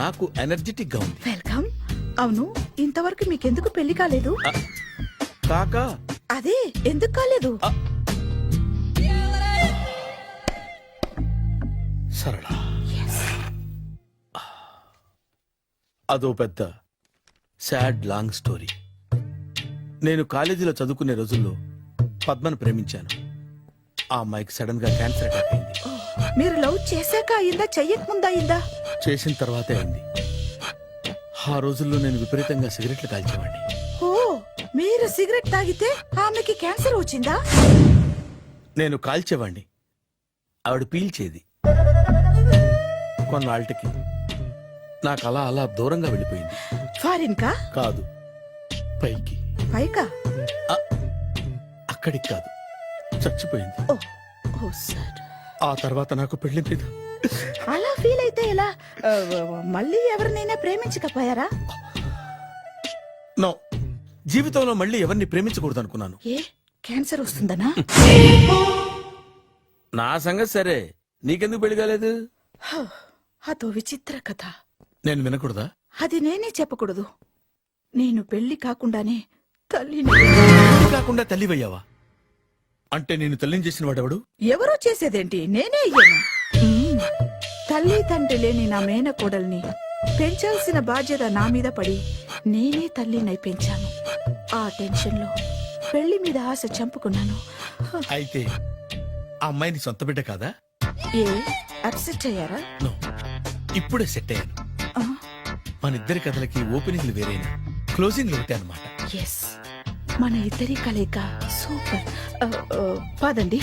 నాకు ఎనర్జెటిక్ గా ఉంది. వెల్కమ్. అవును, ఇంతవరకు మీకెందుకు పెళ్లి కాలేదు? కాకా అదే ఎందుకు కాలేదు? సరళ, అదో పెద్ద సాడ్ లాంగ్ స్టోరీ. నేను కాలేజీలో చదువుకునే రోజుల్లో పద్మను ప్రేమించాను. ఆ అమ్మాయికి సడన్ గా క్యాన్సర్ అటాక్ అయింది. మీరు లవ్ చేశాక అయిందా, చెయ్యక ముందా అయిందా? చేసిన తర్వాతే అయింది. ఆ రోజుల్లో నేను విపరీతంగా సిగరెట్లు కాల్చేవాడిని. ఓ, మీరు సిగరెట్ తాగితే ఆమెకి క్యాన్సర్ వచ్చిందా? నేను కాల్చేవాణ్ణి, ఆవిడ పీల్చేది. కొన్నాళ్ళకి నాకు అలా అలా దూరంగా వెళ్ళిపోయింది. ఫారిన్ కా? కాదు, పైకి. పైకా? అక్కడికి కాదు, చచ్చిపోయింది. ఓ సార్. ఆ తర్వాత నాకు పెళ్లి మీద అలా ఫీల్ అయితే ఎలా? మళ్ళీ ఎవరినైనా ప్రేమించకపోయారా? నో, జీవితంలో మళ్ళీ ఎవరిని ప్రేమించకూడదు అనుకున్నాను. ఏ, క్యాన్సర్ వస్తుందనా? నా సంగతి సరే, నీకెందుకు పెళ్లి కాలేదు? అదో విచిత్ర కథ. నేను వినకూడదా? అది నేనే చెప్పకూడదు. నేను పెళ్లి కాకుండానే తల్లిని. పెళ్లి కాకుండా తల్లివయ్యావా? అంటే నేను తల్లిని చేసిన వాడెవడు? ఎవరో చేసేదేంటి, నేనే అయ్యాను. తల్లి తండ్రి లేని నా మేనకోడల్ని పెంచాల్సిన బాధ్యత నా మీద పడి నేనే తల్లినై పెంచాను. ఆ టెన్షన్ లో పెళ్లి మీద ఆశ చంపుకున్నాను. అయితే ఆ అమ్మాయిని సొంత బిడ్డ కాదా? ఏ, అప్సెట్ అయ్యారా? నో, ఇప్పుడే సెట్ అయ్యాను. మన ఇద్దరి కథలకి ఓపెనింగ్లు వేరేనా, క్లోజింగ్లు ఒకటే అన్నమాట. ఎస్, మన ఇద్దరి కలయిక సూపర్. పదండి,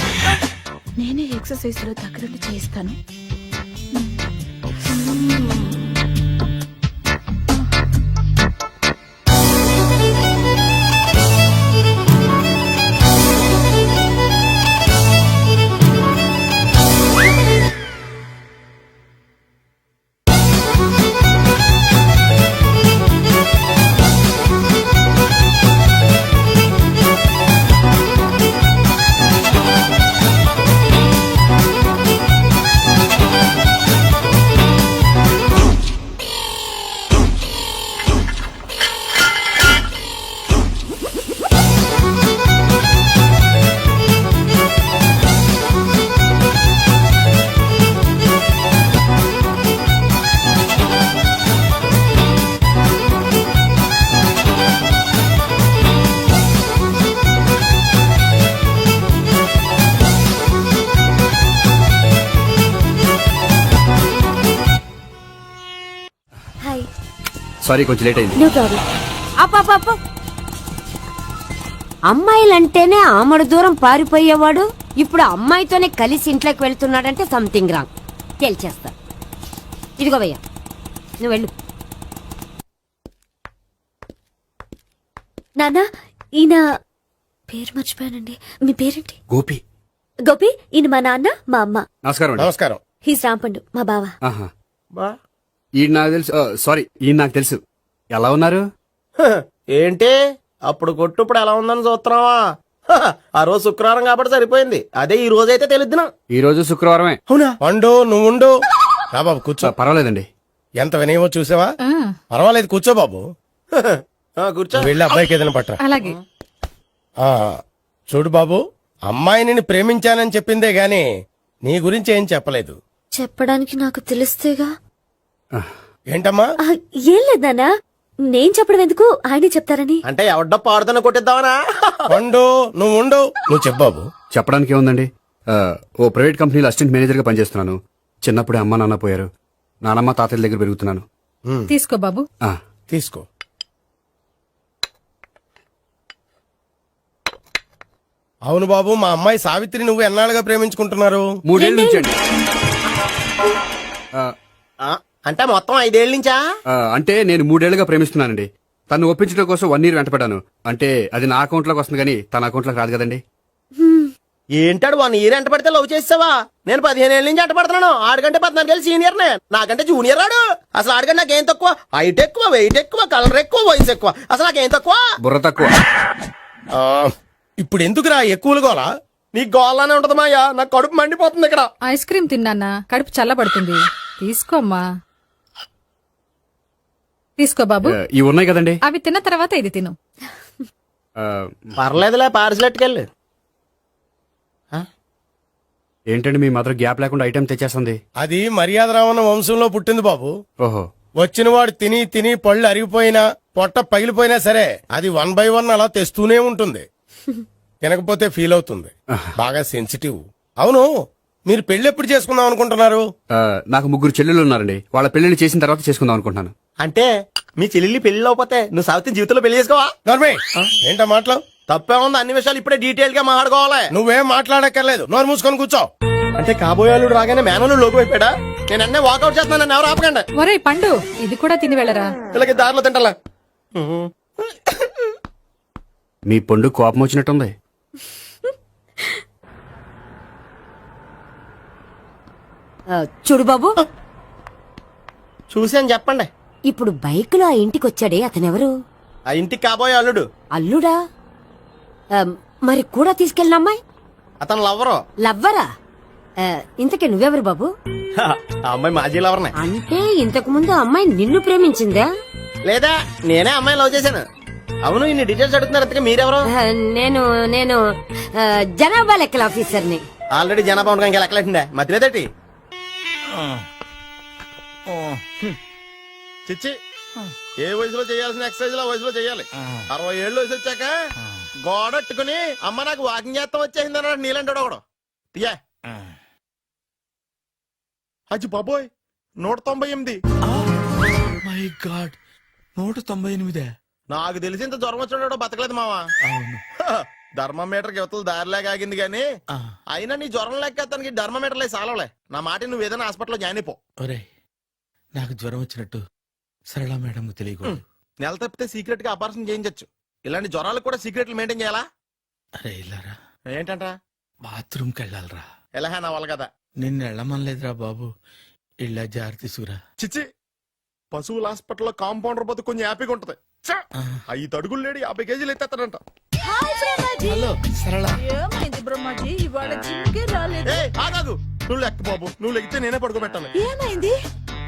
నేనే ఎక్సర్సైజ్ లో దగ్గరుండి చేయిస్తాను. సారీ, కొంచెం లేట్ అయింది. No problem. అప్ప అమ్మాయిలంటేనే ఆమడు దూరం పారిపోయేవాడు ఇప్పుడు అమ్మాయితోనే కలిసి ఇంట్లోకి వెళ్తున్నాడంటే సంథింగ్ రాంగ్. తేల్చేస్తా. ఇదిగో భయ్యా, నువ్వు వెళ్ళు. నానా, ఈయన పేరు మర్చిపోయానండి. మీ పేరేంటి? గోపి. గోపి, ఈయన మా నాన్న, మా అమ్మ. నమస్కారం. నమస్కారం. హీస్ రాంపండు, మా బావ. ఈయన నాకు తెలుసు. సారీ, ఈయన నాకు తెలుసు. ఎలా ఉన్నారు? ఏంటి అప్పుడు కొట్టు ఇప్పుడు ఎలా ఉందని చూస్తున్నావా? ఆ రోజు శుక్రవారం కాబట్టి సరిపోయింది. అదే ఈ రోజు అయితే తెలుద్దునా. ఈ రోజు శుక్రవారమే. అవునా? వండు, నువ్వు ఉండు. రా బాబు, కూర్చో. పర్వాలేదండి. ఎంత వినయమో చూసావా? పర్వాలేదు, కూర్చో బాబు. కూర్చో. వెళ్ళి అబ్బాయికి ఏదైనా పట్టరా. అలాగే. చూడు బాబు, అమ్మాయి నిన్ను ప్రేమించానని చెప్పిందే గాని నీ గురించి ఏం చెప్పలేదు. చెప్పడానికి నాకు తెలిస్తేగా. ఏంటమ్మా? ఏం లేదు నాన్న, నేను చెప్పడం ఎందుకు, ఆయనే చెప్తారని. అంటే ఎవడ్డో పాడుతున్న కొట్టిద్దామనా? వండు, నువ్వు ఉండు. నువ్వు చెప్పు బాబు. చెప్పడానికి ఏముందండి, ఓ ప్రైవేట్ కంపెనీలో అసిస్టెంట్ మేనేజర్ గా పనిచేస్తున్నాను. చిన్నప్పుడే అమ్మ నాన్న పోయారు. నానమ్మ తాతయ్య దగ్గర పెరుగుతున్నాను. తీసుకో బాబు. తీసుకో. అవును బాబు, మా అమ్మాయి సావిత్రి నువ్వు ఎన్నాళ్ళుగా ప్రేమించుకుంటున్నారు? 3 ఏళ్ళ నుంచి అండి. అంటే మొత్తం 5 ఏళ్ళ నుంచా? అంటే నేను 3 ఏళ్లుగా ప్రేమిస్తున్నానండి. తను ఒప్పించడం కోసం 1 year వెంటపడ్డాను. అంటే అది నా అకౌంట్ లోకి వస్తుంది కానీ తన అకౌంట్ లోకి రాదు కదండి. ఏంటాడు 1 year ఎంట పడితే లవ్ చేసావా? నేను 15 ఏళ్ళ నుంచి ఎంట పడుతున్నాను. ఆడికంటే 14 ఏళ్ళు సీనియర్ నే, నాకంటే జూనియర్ రాడు. అసలు ఆడికంటే నాకేం తక్కువ? హైట్ ఎక్కువ, వెయిట్ ఎక్కువ, కలర్ ఎక్కువ, వయసు ఎక్కువ. అసలు నాకేం తక్కువ? బుర్ర తక్కువ. ఇప్పుడు ఎందుకురా ఎక్కువలు గోలా? నీకు గోళ్ళనే ఉంటది మాయా, నాకు కడుపు మండిపోతుంది ఇక్కడ. ఐస్ క్రీమ్ తిన్నానా, కడుపు చల్లబడుతుంది. తీసుకోమ్మా, తీసుకో బాబు. ఇవి ఉన్నాయి కదండి. అవి తిన్న తర్వాత ఇది తిను. పర్లేదులే, పార్సిలెట్టుకెళ్ళి. ఏంటండి మీ మదర్ గ్యాప్ లేకుండా ఐటెం తెచ్చేస్తుంది? అది మర్యాద రావణ వంశంలో పుట్టింది బాబు. ఓహో. వచ్చిన వాడు తిని తిని పళ్ళు అరిగిపోయినా పొట్ట పగిలిపోయినా సరే అది 1 by 1 అలా తెస్తూనే ఉంటుంది. తినకపోతే ఫీల్ అవుతుంది. బాగా సెన్సిటివ్. అవును, మీరు పెళ్లి ఎప్పుడు చేసుకుందాం అనుకుంటున్నారు? నాకు 3 చెల్లెళ్ళు ఉన్నారండి. వాళ్ళ పెళ్లిని చేసిన తర్వాత చేసుకుందాం అనుకుంటున్నాను. అంటే మీ చెల్లెల్ని పెళ్లి లేకపోతే నువ్వు సావిత్రి జీవితంలో పెళ్లి చేసుకోవా? నోర్మే, ఏంటా మాటలు? తప్పే ఉంది, అన్ని విషయాలు ఇప్పుడే డీటెయిల్ గా మాట్లాడుకోవాలి. నువ్వేం మాట్లాడక్కర్లేదు, నోరు మూసుకొని కూర్చో. అంటే కాబోయేవాళ్ళు రాగానే మేనలు లోకి అయిపోయాడా? నేను అన్నీ వాకౌట్ చేస్తున్నాను, నన్ను ఎవరు ఆపకండి. ఒరే పండు, ఇది కూడా తిని వెళ్ళరా. ఇలాగే దారిలో తింటలా. మీ పండు కోపం వచ్చినట్టుంది. చూడు బాబు, చూసాను చెప్పండి. ఇప్పుడు బైక్ లో ఆ ఇంటికి వచ్చాడే అతనెవరు? ఆ ఇంటికి కాబోయే అల్లుడు. అల్లుడా? మరి కూడా తీసుకెళ్ళిన అమ్మాయి? అతను లవ్వరు. లవ్వరా? ఇంతకీ నువ్వెవరు బాబు? ఆ అమ్మాయి మాజీ లవర్నే. అంటే ఇంతకు ముందు అమ్మాయి నిన్ను ప్రేమించిందా? లేదా నేనే అమ్మాయి లవ్ చేశాను. అవును, ఇన్ని డీటెయిల్స్ అడుగుతున్నారు, ఇంతకీ మీరెవరు? నేను నేను జనాభా లెక్కల ఆఫీసర్ని. ఆల్రెడీ జనాభా ఉండగా ఇంకా లెక్కలేసిందే మధ్యలేదటి. చిచ్చి, ఏ వయసులో చేయాల్సిన ఎక్సర్సైజ్ ఆ వయసులో చేయాలి. 60 ఏళ్ళు వయసు వచ్చాక గోడట్టుకుని అమ్మ నాకు వాకింగ్ చేస్తాం వచ్చేసింది అన్నాడు నీలంటాడు ఒకడు. తీయా అచ్చి బాబోయ్, 198. My God, 198. నాకు తెలిసి ఇంత జ్వరం వచ్చాడో బతకలేదు మావా. ధర్మమీటర్ యువతలు దారిలాగా ఆగింది గానీ అయినా నీ జ్వరం లెక్క అతనికి ధర్మమీటర్లే సాలవలే. నా మాట నువ్వు ఏదైనా హాస్పిటల్లో జాయిన్ అయిపో. నాకు జ్వరం వచ్చినట్టు సరళ మేడం తెలియకూడదు. నెల తప్పితే సీక్రెట్ గా ఆపరేషన్ చేయించచ్చు. ఇలాంటి జ్వరాలకు కూడా సీక్రెట్లు మెయింటైన్ చేయాలా? అరే ఇల్లారా, ఏంటంట? బాత్రూమ్కి వెళ్ళాలరా. ఎలా నా వాళ్ళు కదా. నిన్ను వెళ్ళమనలేదురా బాబు, ఇళ్ళ జారి తీసుకురా. చిచ్చి, పశువుల హాస్పిటల్లో కాంపౌండర్ బతు కొంచెం హ్యాపీగా ఉంటది. 5 అడుగులు లేడి 50 కేజీలు ఎత్తేస్తాడంట. హలో సరళ. ఏమైంది బ్రహ్మాజీ, ఇవాళ జిమ్కే రాలేదు? ఆగాదు, నువ్వు లెక్క బాబు, నువ్వు లెక్కితే నేనే పడుకోబెట్టాలి. ఏమైంది?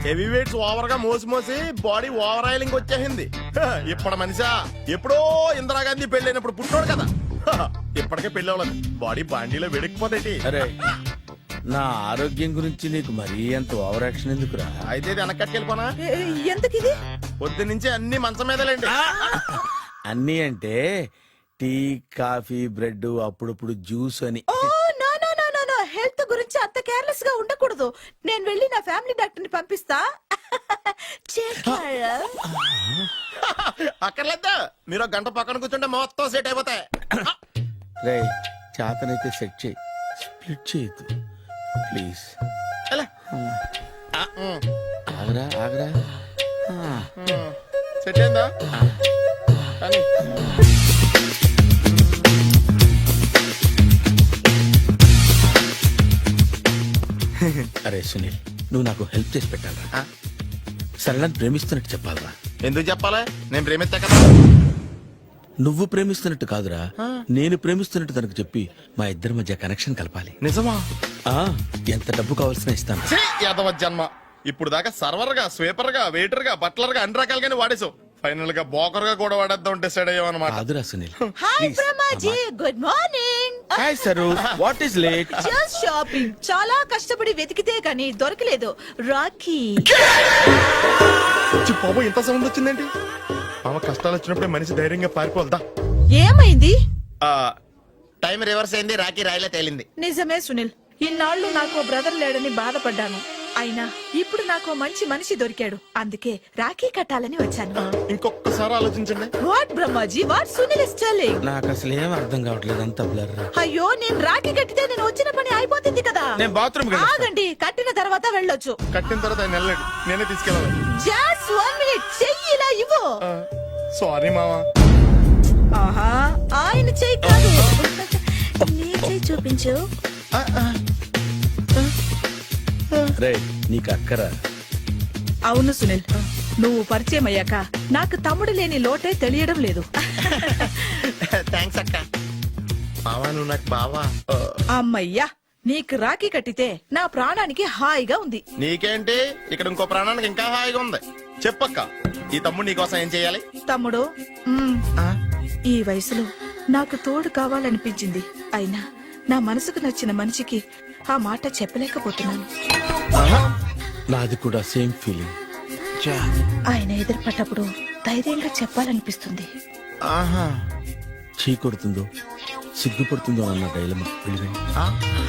హెవీ వెయిట్స్ ఓవర్ గా మోసి మోసి బాడీ ఓవర్ ఆయిలింగ్ వచ్చేసింది. ఇప్పుడు మనిషా ఎప్పుడో ఇందిరాగాంధీ పెళ్ళైనప్పుడు పుట్టినోడు కదా. ఇప్పటికే పెళ్లి అవ్వలేదు, బాడీ బాండీలో వెడికిపోతాయి. అరే, నా ఆరోగ్యం గురించి నీకు మరీ అంత ఓవర్ యాక్షన్ ఎందుకురా? అయితే ఇది వెనక్కట్టుకెళ్ళిపోనా? ఎందుకిది? పొద్దు నుంచి అన్ని మంచం మీదలేండి. అన్నీ అంటే టీ, కాఫీ, బ్రెడ్, అప్పుడప్పుడు జ్యూస్ అని. హెల్త్ గురించి అంత కేర్లెస్ గా ఉండకూడదు. నేను వెళ్ళి నా ఫ్యామిలీ డాక్టర్ ని పంపిస్తా. అక్కర్లేదా, మీరు 1 గంట పక్కన కూర్చుంటే మొత్తం సెట్ అయిపోతాయి. రే, చేతనైతే సెట్ చేయి, స్ప్లిట్ చేయొద్దు ప్లీజ్. ఆగరా ఆగరా. సెట్ అయిందా? కానీ అరే సునీల్, నువ్వు నాకు హెల్ప్ చేసి పెట్టాలరా. సరళని ప్రేమిస్తున్నట్టు చెప్పాలరా. ఎందుకు చెప్పాలి? నేను ప్రేమిస్తా కదా. నువ్వు ప్రేమిస్తున్నట్టు కాదురా, నేను ప్రేమిస్తున్నట్టు తనకు చెప్పి మా ఇద్దరి మధ్య కనెక్షన్ కలపాలి. నిజమా? ఎంత డబ్బు కావాల్సిన ఇస్తాను. యాదవ జన్మ, ఇప్పుడు దాకా సర్వర్ గా, స్వీపర్ గా, వెయిటర్ గా, బట్లర్ గా అన్ని రకాలుగానే వాడేసావు. ఫైనల్ గా బోకర్ గా కూడా వాడేద్దాం డిసైడ్ అయ్యామన్నమాట. కాదురా Sunil. Hi Brahmaji, good morning. Hi sir, what is late? Just shopping. చాలా కష్టపడి వెతికితే కానీ దొరకలేదు. రాఖీ. బాబు, ఇంత సౌండ్ వచ్చిందేంటి? మామ కష్టాలు వచ్చినప్పుడే మనిషి ధైర్యంగా పారిపోల్దా. ఏమైంది? టైం రివర్స్ అయింది, రాఖీ రాయిలా తేలింది. నిజమే సునీల్, ఇన్నాళ్ళు నాకు బ్రదర్ లేడని బాధపడ్డాను. అయినా ఇప్పుడు నాకు మంచి మనిషి దొరికాడు, అందుకే రాఖీ కట్టాలని వచ్చాను. ఇంకొకసారి ఆలోచించండి. What Brahmaji, what Sunil is telling? నాకు అసలు ఏం అర్థం కావట్లేదు, అంత బ్లర్. అయ్యో, నేను రాఖీ కట్టితే నేను వచ్చిన పని అయిపోతుంది కదా. నేను బాత్రూమ్ ఆగండి, కట్టిన తర్వాత వెళ్ళొచ్చు. కట్టిన తర్వాత ఆయన వెళ్ళండి, నేనే తీసుకెళ్ళాలి. జస్ట్ 1 minute, చెయ్యి ఇలా ఇవ్వు. సారీ మావా. ఆహా, ఆయన చెయ్యి కాదు, నీ చెయ్యి చూపించు. రే, నీకు అక్కరా? అవును సునీల్, నువ్వు పరిచయం అయ్యాక నాకు తమ్ముడు లేని లోటే తెలియడం లేదు. థ్యాంక్స్ అక్క. బావా నువ్వు నాకు బావా. అమ్మయ్యా నీకు రాఖీ కట్టితే నా ప్రాణానికి హాయిగా ఉంది. నీకేంటి ఇక్కడ ఇంకో ప్రాణానికి ఇంకా హాయిగా ఉంది. చెప్పక్క, ఈ తమ్ముడు నీకోసం ఏం చేయాలి? తమ్ముడు ఈ వయసులో నాకు తోడు కావాలనిపించింది. అయినా నా మనసుకు నచ్చిన మనిషికి ఆ మాట చెప్పలేకపోతున్నాను. నాది కూడా సేమ్ ఫీలింగ్. ఆయన ఎదురుపడ్డప్పుడు ధైర్యంగా చెప్పాలనిపిస్తుంది. చీ కొడుతుందో సిగ్గుపడుతుందో అన్న డైలమా.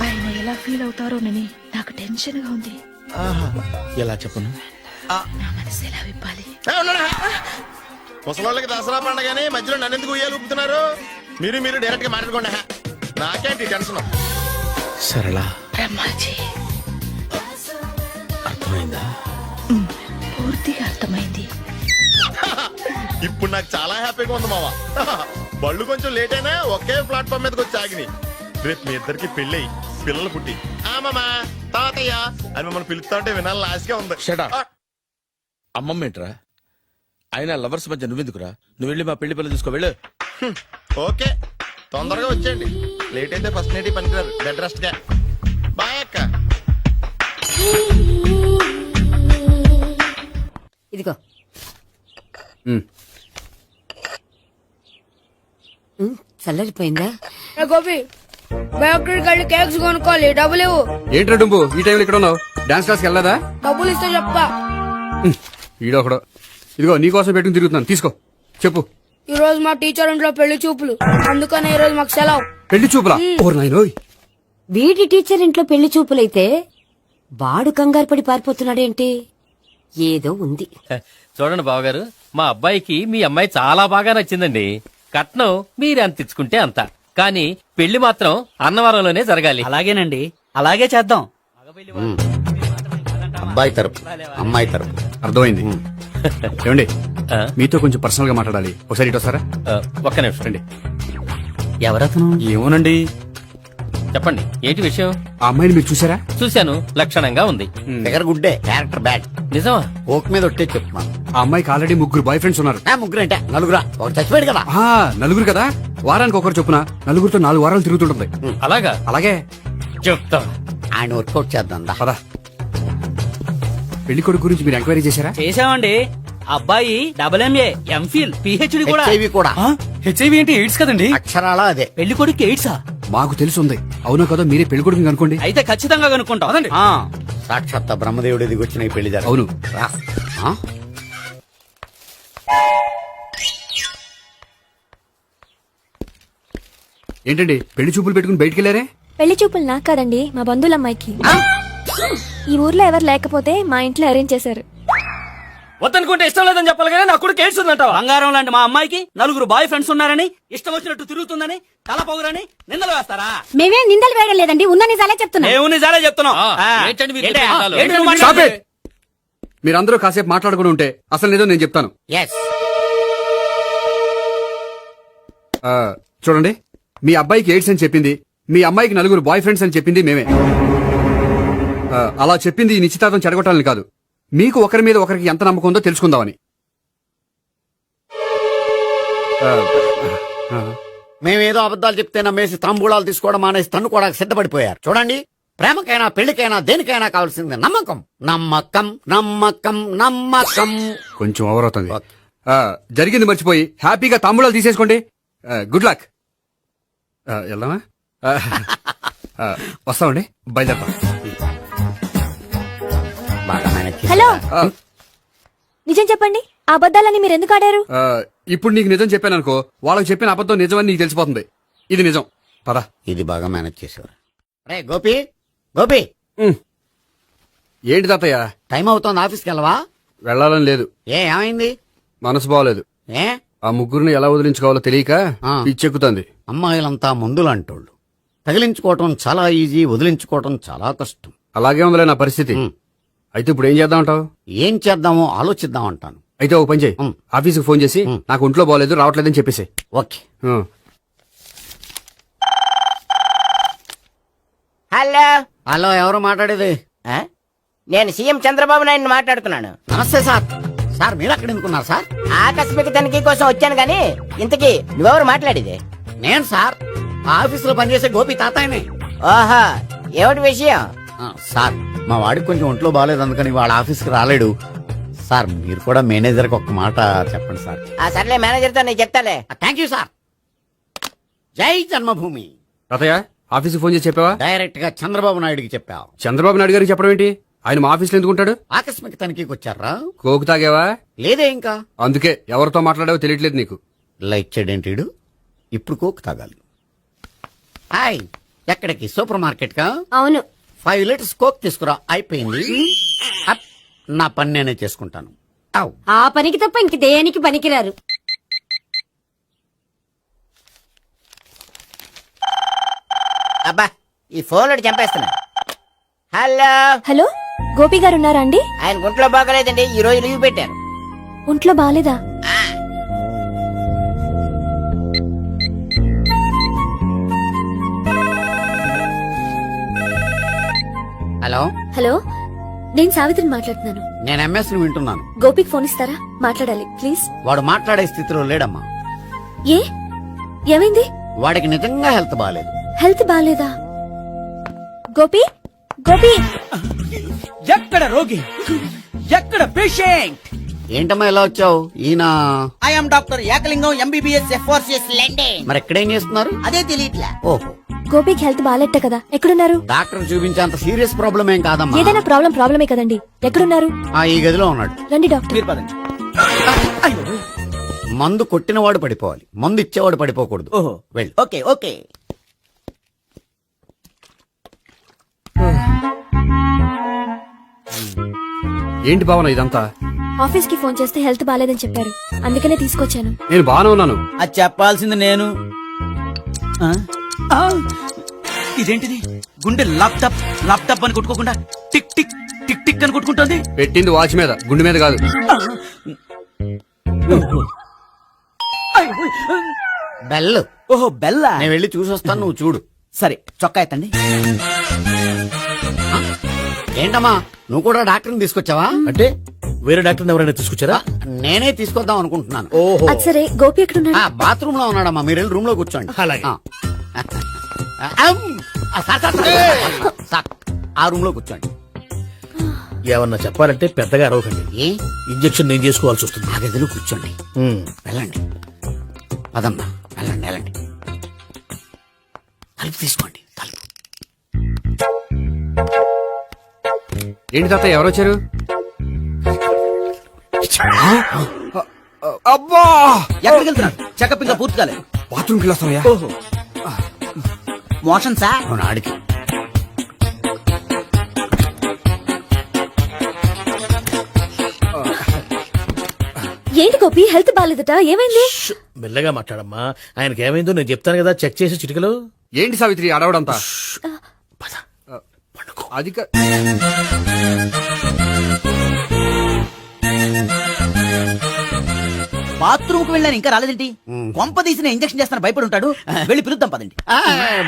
ఆయన ఎలా ఫీల్ అవుతారోనని నాకు టెన్షన్ గా ఉంది. ఎలా చెప్పను? నా మనసు ఎలా విప్పాలి? ముసలోళ్ళకి దసరా పండగని మధ్యలో నన్ను ఎందుకు ఉయ్యాలు ఊపుతున్నారు? మీరు డైరెక్ట్ గా మాట్లాడుకోండి. నాకేంటి టెన్షన్? సరళ బ్రహ్మాజీ అర్థమైందా? పూర్తిగా అర్థమైంది. ఇప్పుడు నాకు చాలా హ్యాపీగా ఉంది మావా. బళ్ళు కొంచెం లేట్ అయినా ఒకే ప్లాట్ఫామ్ మీదకి వచ్చి ఆగినాయి. రేపు మీ ఇద్దరికి పెళ్ళి పిల్లలు పుట్టి మామా తాతయ్య అని మమ్మల్ని పిలుస్తా ఉంటే వినాలి లాస్ట్గా ఉంది. అమ్మమ్మ ఏంట్రా? అయినా లవర్స్ మధ్య నువ్వెందుకురా? నువ్వు వెళ్ళి మా పెళ్లి పిల్లలు తీసుకో వెళ్ళు. ఓకే తొందరగా వచ్చేయండి. లేట్ అయితే ఫస్ట్ నైట్ పనికిరారు. బెడ్ రెస్ట్ గా. బాయ్ అక్క. ఇదిగో చల్లరిపోయిందా? గోపి బయోక్రెడిట్ వెళ్ళి కేక్స్ కొనుక్కోవాలి. డబ్బులు ఇవ్వు. ఏంట్రా డుంబు ఈ టైంలో ఇక్కడ ఉన్నావు? డాన్స్ క్లాస్కి వెళ్ళదా? డబ్బులు ఇస్తే చెప్తా. ఈడొకడు. ఇదిగో నీకోసం పెట్టుకుని తిరుగుతున్నాను, తీసుకో. చెప్పు. ఈ రోజు మా టీచర్ ఇంట్లో పెళ్లి చూపులు, అందుకనే ఈ రోజు మాకు సెలవు. పెళ్లి చూపులా? ఓర్ నాయనోయ్. వీడి టీచర్ ఇంట్లో పెళ్లి చూపులైతే వాడు కంగారు పడి పారిపోతున్నాడేంటి? ఏదో ఉంది. చూడండి బావగారు, మా అబ్బాయికి మీ అమ్మాయి చాలా బాగా నచ్చిందండి. కట్నం మీరు ఎంత ఇచ్చుకుంటే అంత, కానీ పెళ్లి మాత్రం అన్నవరంలోనే జరగాలి. అలాగేనండి, అలాగే చేద్దాం. అబ్బాయి తరపు అమ్మాయి తరపు. అర్థమైంది. ఏమండి మీతో కొంచెం పర్సనల్ గా మాట్లాడాలి. ఒకసారి ఇటు వస్తారా? ఒక్క నిమిషం రండి. ఎవరతను? ఏమోనండి. చెప్పండి, ఏంటి విషయం? ఆ అమ్మాయిని మీరు చూసారా? చూశాను, లక్షణంగా ఉంది. ఫిగర్ గుడ్డే, క్యారెక్టర్ బ్యాడ్. నిజమా? ఓక్ మీద ఒట్టే చెప్తున్నా. ఆ అమ్మాయికి ఆల్రెడీ 3 బాయ్ ఫ్రెండ్స్ ఉన్నారు. ముగ్గురు అంటే నలుగురా? ఒకటి చచ్చిపోయాడు కదా. నలుగురు కదా, వారానికి ఒకరు చొప్పున నలుగురితో 4 వారాలు తిరుగుతుంటుంది. అలాగా? అలాగే చెప్తా. ఆయన వర్కౌట్ చేద్దాం. పదా. పెళ్లి కొడుకు గురించి మీరు ఎంక్వైరీ చేశారా? చేశామండి. అబ్బాయి MA, MPhil, PhD కూడా. హెచ్ఐవి కూడా. హెచ్ఐవి అంటే ఎయిడ్స్ కదండి? అక్షరాల అదే. పెళ్లి కొడుకు ఎయిడ్సా? మాకు తెలుసుంది. అవునో కదా, మీరే పెళ్లి కొడుకుని అనుకోండి. అయితే ఖచ్చితంగా కనుక్కుంటాం. సాక్షాత్ బ్రహ్మదేవుడు దిగొచ్చిన ఈ పెళ్లి జరగదు. అవును. ఏంటండి పెళ్లి చూపులు పెట్టుకుని బయటికి వెళ్ళారే? పెళ్లి చూపులు నాకు కాదండి, మా బంధువుల అమ్మాయికి. ఈ ఊర్లో ఎవరు లేకపోతే మా ఇంట్లో అరేంజ్ చేశారు. వద్దనుకుంటే ఇష్టం లేదని చెప్పాలి కానీ నా కూడా కేడ్స్ ఉందంటావా? బంగారం లాంటి మా అమ్మాయికి 4 బాయ్ ఫ్రెండ్స్ ఉన్నారని, ఇష్టం వచ్చినట్టు తిరుగుతుందని, తల పొగరని నిందలు వేస్తారా? మేమే నిందలు వేయడం లేదండి, ఉన్న నిజాలే చెప్తున్నా. మేము నిజాలే చెప్తున్నాం. మీరందరూ కాసేపు మాట్లాడుకుని ఉంటే అసలు నిజం నేను చెప్తాను. చూడండి, మీ అబ్బాయికి ఎయిడ్స్ అని చెప్పింది, మీ అమ్మాయికి 4 బాయ్ ఫ్రెండ్స్ అని చెప్పింది మేమే. అలా చెప్పింది ఈ నిశ్చితార్థం చెడగొట్టాలని కాదు, మీకు ఒకరి మీద ఒకరికి ఎంత నమ్మకం ఉందో తెలుసుకుందామని. మేమేదో అబద్ధాలు చెప్తే నమ్మేసి తాంబూలాలు తీసుకోవడం మానేసి తన్నుకోవడానికి సిద్ధపడిపోయారు. చూడండి, ప్రేమకైనా పెళ్లికైనా దేనికైనా కావాల్సింది నమ్మకం. నమ్మకం నమ్మకం నమ్మకం. కొంచెం ఓవర్ అవుతుంది. జరిగింది మర్చిపోయి హ్యాపీగా తాంబూలాలు తీసేసుకోండి. Good luck. వెళ్దామా? వస్తామండి, బయలుదేరతాం. హలో, నిజం చెప్పండి, ఆ అబద్ధాలని మీరు ఎందుకు ఆడారు? ఇప్పుడు నీకు నిజం చెప్పాను అనుకో, వాళ్ళకి చెప్పిన అబద్ధం నిజమని నీకు తెలిసిపోతుంది. ఇది నిజం. పద. ఇది బాగా మేనేజ్ చేసేవారు. రే గోపి, గోపి. ఏంటి తాతయ్య? టైం అవుతోంది, ఆఫీస్కి వెళ్ళవా? వెళ్ళాలని లేదు. ఏమైంది? మనసు బాగోలేదు. ఆ ముగ్గురిని ఎలా వదిలించుకోవాలో తెలియక పిచ్చెక్కుతుంది. అమ్మాయిలంతా మందులాంటోళ్ళు. తగిలించుకోవటం చాలా ఈజీ, వదిలించుకోవటం చాలా కష్టం. అలాగే ఉందిలే నా పరిస్థితి. అయితే ఇప్పుడు ఏం చేద్దామంటావు? ఏం చేద్దామో ఆలోచిద్దాం అంటాను. అయితే ఓ పని చేయి, ఆఫీస్కి ఫోన్ చేసి నాకు ఒంట్లో బాగోలేదు రావట్లేదని చెప్పేసి. ఓకే. హలో హలో, ఎవరు మాట్లాడేది? నేను సీఎం చంద్రబాబు నాయుడు మాట్లాడుతున్నాను. నమస్తే సార్. సార్ మీరు అక్కడ ఎందుకున్నారు సార్? ఆకస్మిక తనిఖీ కోసం వచ్చాను గాని ఇంతకీ నువ్వెవరు మాట్లాడేది? నేను సార్ ఆఫీసులో పనిచేసే గోపి తాతాయనే. ఓహో ఏమిటి విషయం? సార్ మా వాడికి కొంచెం ఒంట్లో బాగాలేదు, అందుకని వాళ్ళ ఆఫీస్కి రాలేడు. సార్ మీరు కూడా మేనేజర్కి ఒక మాట చెప్పండి సార్. ఆ సర్లే మేనేజర్తో నేను చెప్తాలే. Thank you sir. జై జన్మభూమి. తాతయ్య ఆఫీస్కి ఫోన్ చేసి చెప్పావా? డైరెక్ట్ గా చంద్రబాబు నాయుడుకి చెప్పావు. చంద్రబాబు నాయుడు గారికి చెప్పడం ఏంటి? ఆయన మా ఆఫీస్లో ఎందుకుంటాడు? ఆకస్మిక తనిఖీకి వచ్చారా? కోకు తాగావా? లేదే ఇంకా. అందుకే ఎవరితో మాట్లాడావో తెలియట్లేదు నీకు. లైక్ చేయడేంటిడు? ఇప్పుడు కోక్ తాగాలి. హాయ్, ఎక్కడికి? సూపర్ మార్కెట్ కా? అవును. 5 లీటర్స్ కోక్ తీసుకురా. అయిపోయింది. అప్, నా పని నేనే చేసుకుంటాను. ఔ. ఆ పనికి తప్ప ఇంక దేనికి పనికిరారు. అబ్బా ఈ ఫోన్ చంపేస్తున్నా. హలో హలో, గోపి గారు ఉన్నారా అండి? ఆయన గుంట్లో బాగలేదండి, ఈ రోజు లీవ్ పెట్టారు. ఒంట్లో బాలేదా? హలో హలో, నేను సావిత్రిని మాట్లాడుతున్నాను. నేను ఎంఎస్ ని వింటున్నాను. గోపికి ఫోన్ ఇస్తారా? మాట్లాడాలి ప్లీజ్. వాడు మాట్లాడే స్థితిలో లేడమ్మా. ఏ ఏమైంది? వాడికి నిజంగా హెల్త్ బాగాలేదు. హెల్త్ బాలేదా? గోపి గోపి, ఎక్కడ రోగి, ఎక్కడ పేషెంట్? ఏంటమ్మా ఇలా వచ్చావు? ఈయన I'm doctor Ekalingam MBBS FRCS London. మరి ఎక్కడేం చేస్తున్నారు? అదే తెలియట్లా. ఓహో, గోపికి హెల్త్ బాలేట కదా, ఎక్కడున్నారు? డాక్టర్ చూపించేంత సీరియస్ ప్రాబ్లం ఏం కాదమ్మా. ఏదైనా ప్రాబ్లమే కదండి. ఎక్కడున్నారు? ఈ గదిలో ఉన్నాడు. రండి డాక్టర్. మీరు పదండి. మందు కొట్టినవాడు పడిపోవాలి, మందు ఇచ్చేవాడు పడిపోకూడదు. ఓహో వెళ్ళి. Okay okay. ఏంటి భావన ఇదంతా? ఆఫీస్ కి ఫోన్ చేస్తే హెల్త్ బాలేదని చెప్పారు, అందుకనే తీసుకొచ్చాను. నేను బాగానే ఉన్నాను. అది చెప్పాల్సింది నేను. ఆ? ఆ! ఇదేంటిది? గుండె లాప్టాప్ లాప్టాప్ అని కొట్టుకోకుండా టిక్ టిక్ టిక్ టిక్ అని కొట్టుకుంటుంది. పెట్టింది వాచ్ మీద, గుండె మీద కాదు. బెల్. ఓహో బెల్లా. నేను వెళ్ళి చూసొస్తాను, నువ్వు చూడు. సరే చొక్కా ఎత్తండి. ఏంటమ్మా, నువ్వు కూడా డాక్టర్ని తీసుకొచ్చావా? అంటే వేరే డాక్టర్ ఎవరైనా తీసుకొచ్చారా? నేనే తీసుకొద్దాం అనుకుంటున్నాను. ఓహో, అది సరే, గోపి ఎక్కడున్నాడు? బాత్రూమ్ లో ఉన్నాడమ్మా, మీరు వెళ్ళి రూమ్ లో కూర్చోండి. అలాగే. సార్, ఆ రూమ్ లో కూర్చోండి. ఏమన్నా చెప్పాలంటే పెద్దగా అరవకండి. ఏ ఇంజెక్షన్ నేను చేసుకోవాల్సి వస్తుంది. ఆ గదిలో కూర్చోండి. వెళ్ళండి, పదమ్మా, వెళ్ళండి వెళ్ళండి. తలుపు తీసుకోండి, తలుపు. ఏంటి తాత ఎవరొచ్చారు? అబ్బా, ఎక్కడికి వెళ్తున్నారు? చెకప్ ఇంకా పూర్తి కాలేదు. బాత్రూమ్కి వెళ్ళొస్తానయ్యా. ఓహో మోషన్ సార్. అవును, ఆడికి. ఏంటి గోపి, హెల్త్ బాలేదట, ఏమైంది? మెల్లగా మాట్లాడమ్మా. ఆయనకి ఏమైందో నేను చెప్తాను కదా, చెక్ చేసి చిటికలో. ఏంటి సావిత్రి అడవడంతా? అది బాత్రూమ్ కు వెళ్ళాను, ఇంకా రాలేదేంటి? కొంప తీసిన ఇంజక్షన్ చేస్తాను భయపడి ఉంటాడు. వెళ్ళి పిలుద్దాం పదండి.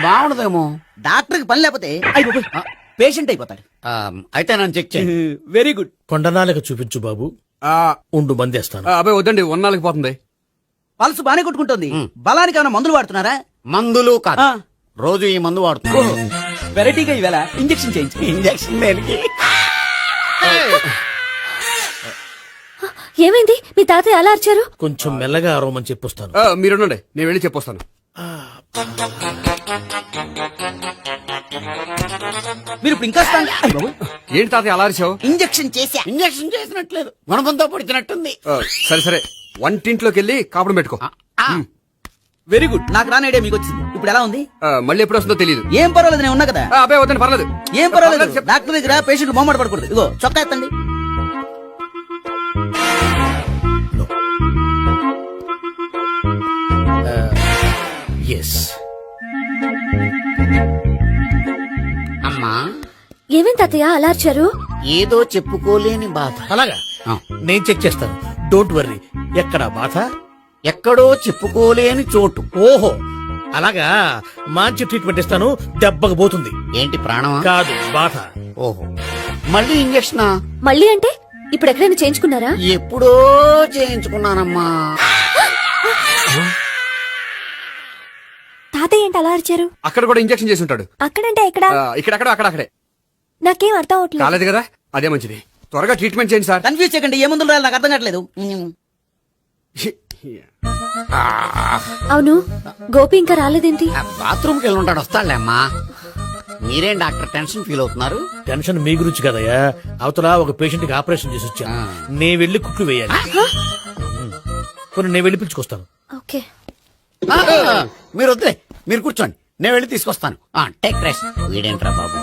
బాగుండదేమో. డాక్టర్ కి పని లేకపోతే పేషెంట్ అయిపోతాడు. అయితే నన్ను చెక్ చేయి. Very good. కొండనాలకు చూపించు బాబు. ఉండు మందేస్తాను. అబ్బాయి వద్దండి, ఉన్నాళ్ళకి పోతుంది. పల్సు బానే కొట్టుకుంటుంది. బలానికి ఏమైనా మందులు వాడుతున్నారా? మందులు కాదు, రోజు ఈ మందు వాడుతున్నా. వెరైటీగా ఈవేళ ఇంజక్షన్ చేయించు. ఇంజక్షన్ దేనికి? ఏమైంది? మీ తాతయ్య అలా అరిచారు? కొంచెం మెల్లగా అరవమని చెప్పొస్తాను. మీరుండండి, నేను వెళ్ళి చెప్పొస్తాను. మీరు ఇప్పుడు ఇంకా ఏంటి తాత అలా అరిచావు? ఇంజక్షన్ చేసా. ఇంజక్షన్ చేసినట్లేదు, గుణపంతో పొడిచినట్టుంది. సరే సరే, వంటింట్లోకి వెళ్ళి కాపుడు పెట్టుకో. Very good. నాకు రాని ఐడియా మీకు వచ్చింది. ఇప్పుడు ఎలా ఉంది? మళ్ళీ ఎప్పుడు వస్తుందో తెలియదు. ఏం పర్వాలేదు, నేను ఉన్నా కదా. అబ్బాయి వద్దండి, పర్లేదు. ఏం పర్వాలేదు. డాక్టర్ దగ్గర పేషెంట్ మొహమాట పడకూడదు. ఇగో చొక్కా ఎత్తండి. ఎస్. అమ్మా, ఏమేం తాతయ్య అలా అరిచారు? ఏదో చెప్పుకోలేని బాధ. అలాగా, నేను చెక్ చేస్తాను. Don't worry. ఎక్కడ బాధ? ఎక్కడో చెప్పుకోలేని చోటు. ఓహో అలాగా, మంచి ట్రీట్మెంట్ ఇస్తాను, దెబ్బకు పోతుంది. ఏంటి, ప్రాణమా? కాదు, బాధ. ఓహో, మళ్ళీ ఇంజక్షనా? మళ్ళీ అంటే ఇప్పుడు ఎక్కడైనా చేయించుకున్నారా? ఎప్పుడో చేయించుకున్నానమ్మా. తాతయ్య ఏంటి అలా అరిచారు? అక్కడ కూడా ఇంజెక్షన్ చేసి ఉంటాడు. అక్కడంటే ఎక్కడ? ఇక్కడక్కడ అక్కడక్కడే. నాకేం అర్థం అవట్లేదు. కాలేదు కదా, అదే మంచిది. త్వరగా ట్రీట్మెంట్ చేయండి సార్. కన్ఫ్యూజ్ చేయకండి, ఏ మందులు రాయాలి నాకు అర్థం కావట్లేదు. అవును, గోపి ఇంకా రాలేదేంటి? బాత్రూమ్కి వెళ్ళి ఉంటాడు, వస్తాడులే అమ్మా. మీరేం డాక్టర్ టెన్షన్ ఫీల్ అవుతున్నారు? టెన్షన్ మీ గురించి కదయ్యా, అవతల ఒక పేషెంట్ కి ఆపరేషన్ చేసి వచ్చాను. నేను వెళ్ళి కుట్లు వేయాలి. కొన్ని నేను వెళ్ళి పిలుచుకొస్తాను. ఓకే, మీరు వద్దులే, మీరు కూర్చోండి, నేను వెళ్ళి తీసుకొస్తాను. Take rest. వీడేంట్రా బాబు.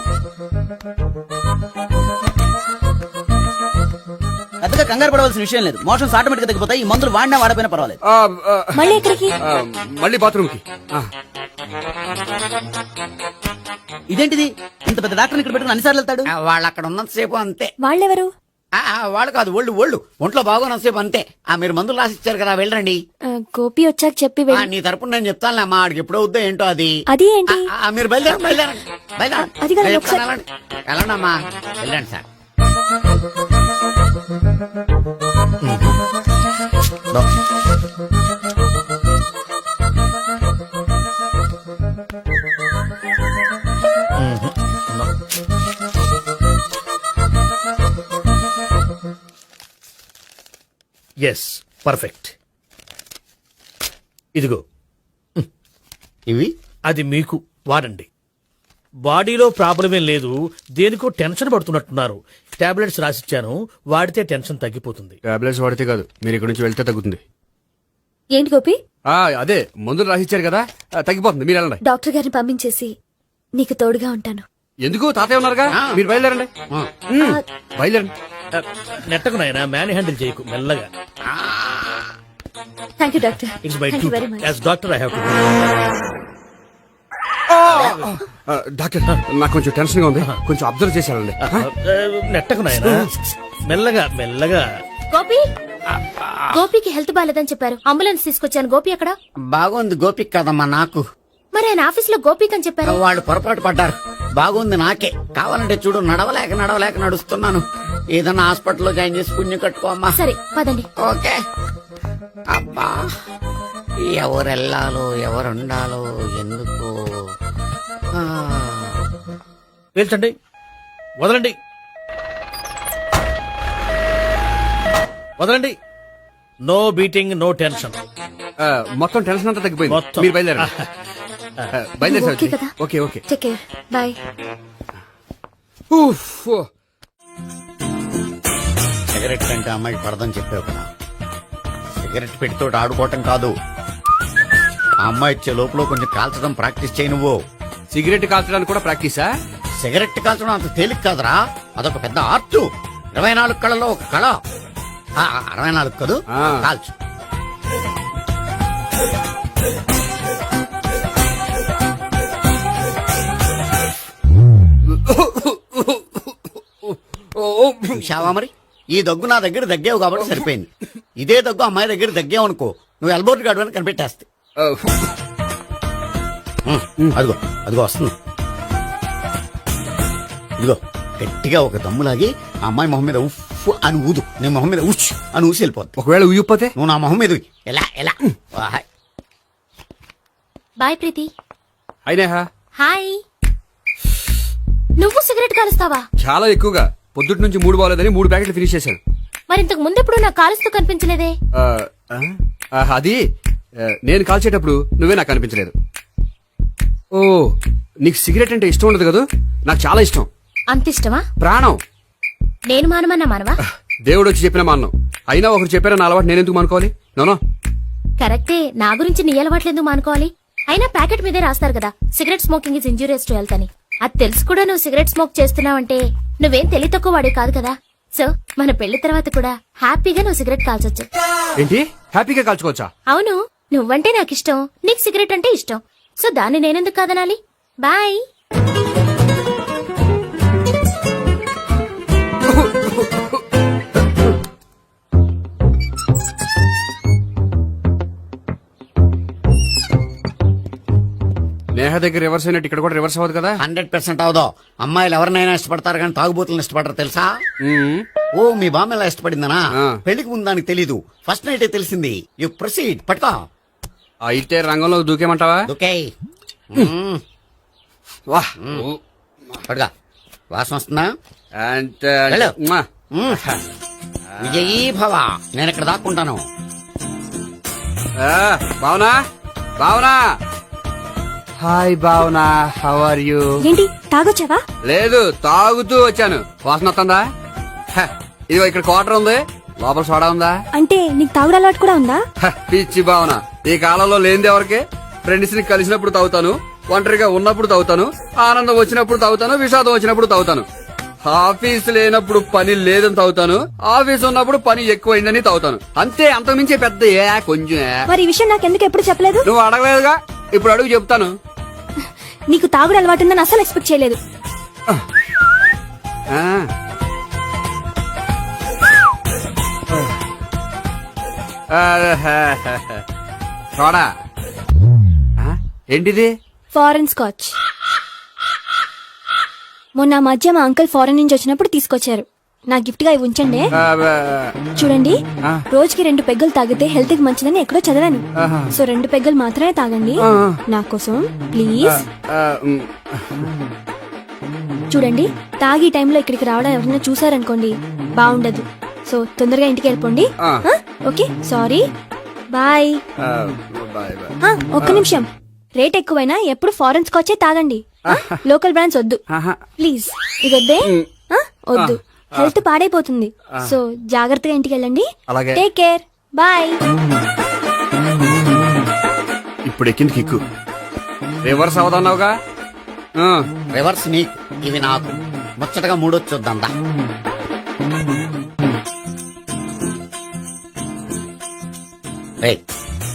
పెద్దగా కంగారు పడవలసిన విషయం లేదు. మోషన్స్ ఆటోమేటిక్ గా తగ్గిపోతాయి. ఈ మందులు వాడినా వాడపోయినా పర్వాలేదు. మళ్ళీ ఎక్కడికి? మళ్ళీ బాత్రూమ్ కి. ఇదేంటిది, ఇంత పెద్ద డాక్టర్ ఇక్కడ పెట్టుకుని అన్నిసార్లు వెళ్తాడు? వాళ్ళు అక్కడ ఉన్నంతసేపు అంతే. వాళ్ళెవరు? వాళ్ళు కాదు, ఒళ్ళు ఒంట్లో బాగోనంతసేపు అంతే. మీరు మందులు రాసి ఇచ్చారు కదా, వెళ్ళండి. గోపి వచ్చాక చెప్పి నీ తరపున నేను చెప్తానులే అమ్మా, ఆడికి ఎప్పుడో వద్దో ఏంటో అది. అది ఏంటి? మీరు బయలుదేరండి. అది కాదు, ఒకసారి వెళ్ళండి అమ్మా, వెళ్ళండి సార్. Yes, perfect. ఇదిగో ఇవి అది మీకు వాడండి. బాడీలో ప్రాబ్లం ఏం లేదు, దేనికో టెన్షన్ పడుతున్నట్టున్నారు. టాబ్లెట్స్ రాసిచ్చాను, వాడితే టెన్షన్ తగ్గిపోతుంది. టాబ్లెట్స్ వాడితే కాదు, మీరు ఇక్కడ నుంచి వెళ్తే తగ్గుతుంది. ఏంటి గోపి? అదే మందులు రాసిచ్చారు కదా, తగ్గిపోతుంది. మీరు వెళ్ళండి. డాక్టర్ గారిని పంపించేసి నీకు తోడుగా ఉంటాను. ఎందుకు, తాతయ్య ఉన్నారుగా, మీరు బయలుదేరండి. బయలుదేరండి. నెట్టకు నాయనా, మ్యాన్ హ్యాండిల్ చేయకు, మెల్లగా. Thank you doctor. It's my thank you very much. As doctor I have to. Doctor, నాకు కొంచెం టెన్షన్ గా ఉంది, కొంచెం అబ్జర్వ్ చేశానండి. నెట్టకు నాయనా, మెల్లగా మెల్లగా. గోపి, గోపికి హెల్త్ బాలేదని చెప్పారు, అంబులెన్స్ తీసుకొచ్చాను. గోపి ఎక్కడ? బాగుంది గోపిక్ కదమ్మా నాకు. మరి ఆయన ఆఫీస్ లో గోపిక్ అని చెప్పారు. వాళ్ళు పొరపాటు పడ్డారు. బాగుంది నాకే. కావాలంటే చూడు, నడవలేక నడుస్తున్నాను. ఏదన్నా హాస్పిటల్లో జాయిన్ చేసి పుణ్యం కట్టుకోమ్మా. సరే పదండి. ఓకే. అబ్బా, ఎవరెళ్ళాలో ఎవరుండాలో ఎందుకు. పేల్చండి, వదలండి, వదలండి. No beating, no tension. మొత్తం టెన్షన్ అంతా తగ్గిపోయింది. మొత్తం. మీరు బయలుదేరండి. బయలుదేరి ఓకే కదా? Okay okay. Take care, bye. Cigarette కంటే అమ్మాయికి పడదని చెప్పావు కదా. సిగరెట్ పెట్టితో ఆడుకోవటం కాదు, ఆ అమ్మాయి ఇచ్చే లోపల కొంచెం కాల్చడం ప్రాక్టీస్ చేయి. నువ్వు సిగరెట్ కాల్చడానికి కూడా ప్రాక్టీసా? సిగరెట్ కాల్చడం అంత తేలిక కాదురా, అదొక పెద్ద ఆర్ట్. 24 కళలో ఒక కళ. 64 కదూ, కాల్చు. చూశావా మరి, ఈ దగ్గు నా దగ్గర దగ్గేవు కాబట్టి సరిపోయింది. ఇదే దగ్గు అమ్మాయి దగ్గర దగ్గేవు అనుకో, నువ్వు ఎల్బోర్డ్ గాడు అని కనిపెట్టేస్తే. అదిగో అదిగో వస్తుంది. ఇదిగో గట్టిగా ఒక దమ్ములాగి ఆ అమ్మాయి మొహం మీద ఉఫ్ అని ఊదు. నీ మొహం మీద ఉచ్ అని ఊసి వెళ్ళిపోద్ది. ఒకవేళ ఊయకపోతే నువ్వు నా మొహం మీద ఎలా ఎలా. బాయ్ ప్రీతి. అయినా హాయ్. నువ్వు సిగరెట్ కాలుస్తావా? చాలా ఎక్కువగా. పొద్దుటి నుంచి 3 బాలేదని 3 ప్యాకెట్లు ఫినిష్ చేశాను. మరి ఇంతకు ముందెప్పుడు నాకు కాలుస్తూ కనిపించలేదే? అది నేను కాల్చేటప్పుడు నువ్వే నాకు కనిపించలేదు. ఓ, నీకు సిగరెట్ అంటే ఇష్టం ఉండదు కదా? నాకు చాలా ఇష్టం. అంత ఇష్టమా? ప్రాణం. నేను మానమన్నా మానవా? దేవుడు వచ్చి చెప్పిన మానం. అయినా ఒకరు చెప్పారా నా అలవాటు నేనెందుకు మానుకోవాలి? నోనో. కరెక్టే, నా గురించి నీ అలవాట్లెందుకు మానుకోవాలి? అయినా ప్యాకెట్ మీదే రాస్తారు కదా, cigarette smoking is injurious to health అని. అది తెలుసు కూడా నువ్వు సిగరెట్ స్మోక్ చేస్తున్నావంటే నువ్వేం తెలివి తక్కువ వాడే కాదు కదా. సో మన పెళ్లి తర్వాత కూడా హ్యాపీగా నువ్వు సిగరెట్ కాల్చొచ్చు. ఏంటి, హ్యాపీగా కాల్చుకోవచ్చా? అవును, నువ్వంటే నాకు ఇష్టం, నీకు సిగరెట్ అంటే ఇష్టం. సో దాన్ని నేనెందుకు కాదనాలి? బాయ్. నేహ దగ్గర రివర్స్ అయినట్టు ఇక్కడ కూడా రివర్స్ అవ్వదు కదా? 100% అవదో. అమ్మాయిలు ఎవరినైనా ఇష్టపడతారు కానీ తాగుబోతులను ఇష్టపడరు తెలుసా? ఓ, మీ బామ్మ ఎలా ఇష్టపడిందనా? పెళ్లికి ముందు దానికి తెలీదు, ఫస్ట్ నైటే తెలిసింది. You proceed. పట్టుకో. అయితే రంగంలో దూకేమంటావా? ఓకే. వా పడుగా వాసన వస్తుందా? అంటే వెళ్ళు. విజయీ భవ. నేను ఇక్కడ దాక్కుంటాను. Bhavana Bhavana hi Bhavana, how are you? ఏంటి తాగొచ్చావా? లేదు, తాగుతూ వచ్చాను. వాసన వస్తుందా? ఇదిగో ఇక్కడ క్వార్టర్ ఉంది, లోపల సోడా ఉందా? అంటే నీకు తాగుడు అలవాటు కూడా ఉందా? పిచ్చి భావన, ఈ కాలంలో లేనిది ఎవరికి? ఫ్రెండ్స్ ని కలిసినప్పుడు తాగుతాను, ఒంటరిగా ఉన్నప్పుడు తాగుతాను, ఆనందం వచ్చినప్పుడు తాగుతాను, విషాదం వచ్చినప్పుడు తాగుతాను. ఆఫీస్ లేనప్పుడు పని లేదని తాగుతాను, ఆఫీస్ ఉన్నప్పుడు పని ఎక్కువైందని తాగుతాను. అంతే, అంతకుమించే పెద్ద కొంచెం. మరి ఈ విషయం నాకెందుకు ఎప్పుడు చెప్పలేదు? నువ్వు అడగలేదుగా, ఇప్పుడు అడుగు చెప్తాను. నీకు తాగుడు అలవాటు ఉందని అసలు ఎక్స్పెక్ట్ చేయలేదు. సోడా ఏంటిది? Foreign scotch. మొన్న మధ్య మా అంకుల్ ఫారెన్ నుంచి వచ్చినప్పుడు తీసుకొచ్చారు. నా గిఫ్ట్ గా ఇవి ఉంచండి. చూడండి, రోజుకి 2 పెగ్గులు తాగితే హెల్త్ కి మంచిదని ఎక్కడో చదివాను. సో 2 పెగ్గులు మాత్రమే తాగండి నా కోసం ప్లీజ్. చూడండి, తాగి టైంలో ఇక్కడికి రావడం ఎవరైనా చూసారనుకోండి బాగుండదు. సో తొందరగా ఇంటికి వెళ్ళిపోండి. Okay, sorry, bye. ఒక్క నిమిషం, రేట్ ఎక్కువైనా ఎప్పుడు ఫారెన్ స్కాచే తాగండి. లోకల్ బ్రాండ్స్ వద్దు ప్లీజ్. ఇది వద్దే, వద్దు, హెల్త్ పాడైపోతుంది. సో జాగ్రత్తగా ఇంటికి వెళ్ళండి. Take care, bye. ఇప్పుడు ఎక్కింది కిక్కు. రివర్స్ అవదన్నావుగా? రివర్స్ నీకు, ఇవి నాకు. ముచ్చటగా మూడొచ్చు చూద్దాం.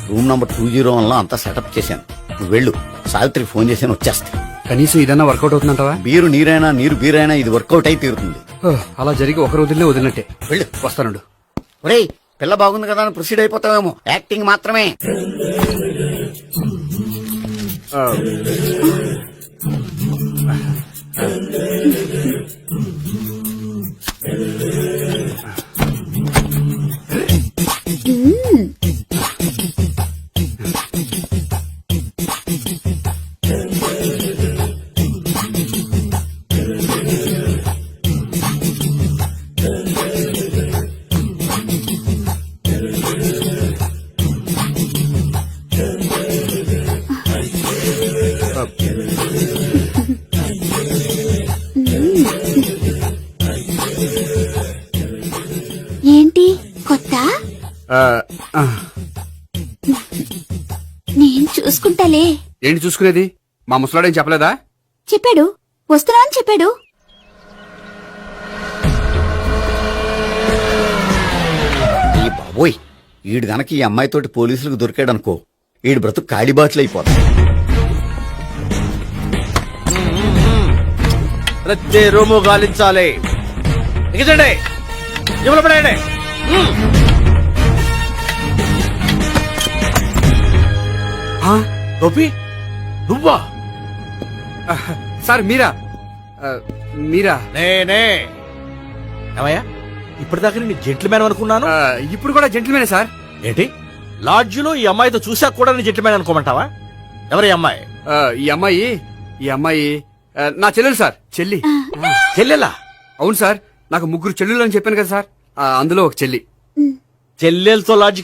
రూమ్ నంబర్ 201 లో అంతా సెటప్ చేశాను. నువ్వు వెళ్ళు, సావిత్రికి ఫోన్ చేశాను, వచ్చేస్తా. కనీసం ఇదన్నా వర్కౌట్ అవుతుందంటావా? బీరు నీరైనా నీరు బీరైనా ఇది వర్కౌట్ అయి తీరుతుంది. అలా జరిగి ఒక రోజులే వదిలినట్టే. వెళ్ళు, వస్తానుండు. ఒరేయ్, పిల్ల బాగుంది కదా అని ప్రొసీడ్ అయిపోతావేమో. యాక్టింగ్ మాత్రమే. ఏంటి కొత్త? నేను చూసుకుంటాలే. ఏంటి చూసుకునేది? మా ముసలాడేం చెప్పలేదా? చెప్పాడు, వస్తున్నా అని చెప్పాడు. ఈ బాబోయ్, ఈడు గనక ఈ అమ్మాయితోటి పోలీసులకు దొరికాడనుకో, ఈడు బ్రతుకు కాళీబాట్లు అయిపోతాయి. ప్రతి రూము గాలించాలి. ఎగచండి, జబ్బులు పడేయండి. గోపి, నువ్వా? సార్ మీరా? మీరా? నేనే. ఏమయ్యా, ఇప్పటిదాకా నేను జెంట్లమ్యాన్ అనుకున్నాను. ఇప్పుడు కూడా జెంటిల్మేనే సార్. ఏంటి, లాడ్జిలో ఈ అమ్మాయితో చూసాక కూడా నేను జెంట్లమ్యాన్ అనుకోమంటావా? ఎవరి అమ్మాయి? ఈ అమ్మాయి నా చెల్లెలు సార్. చెల్లెలా? అవును సార్, నాకు 3 చెల్లెలు అని చెప్పాను కదా సార్, అందులో ఒక చెల్లి. చెల్లెలతో లాడ్జికి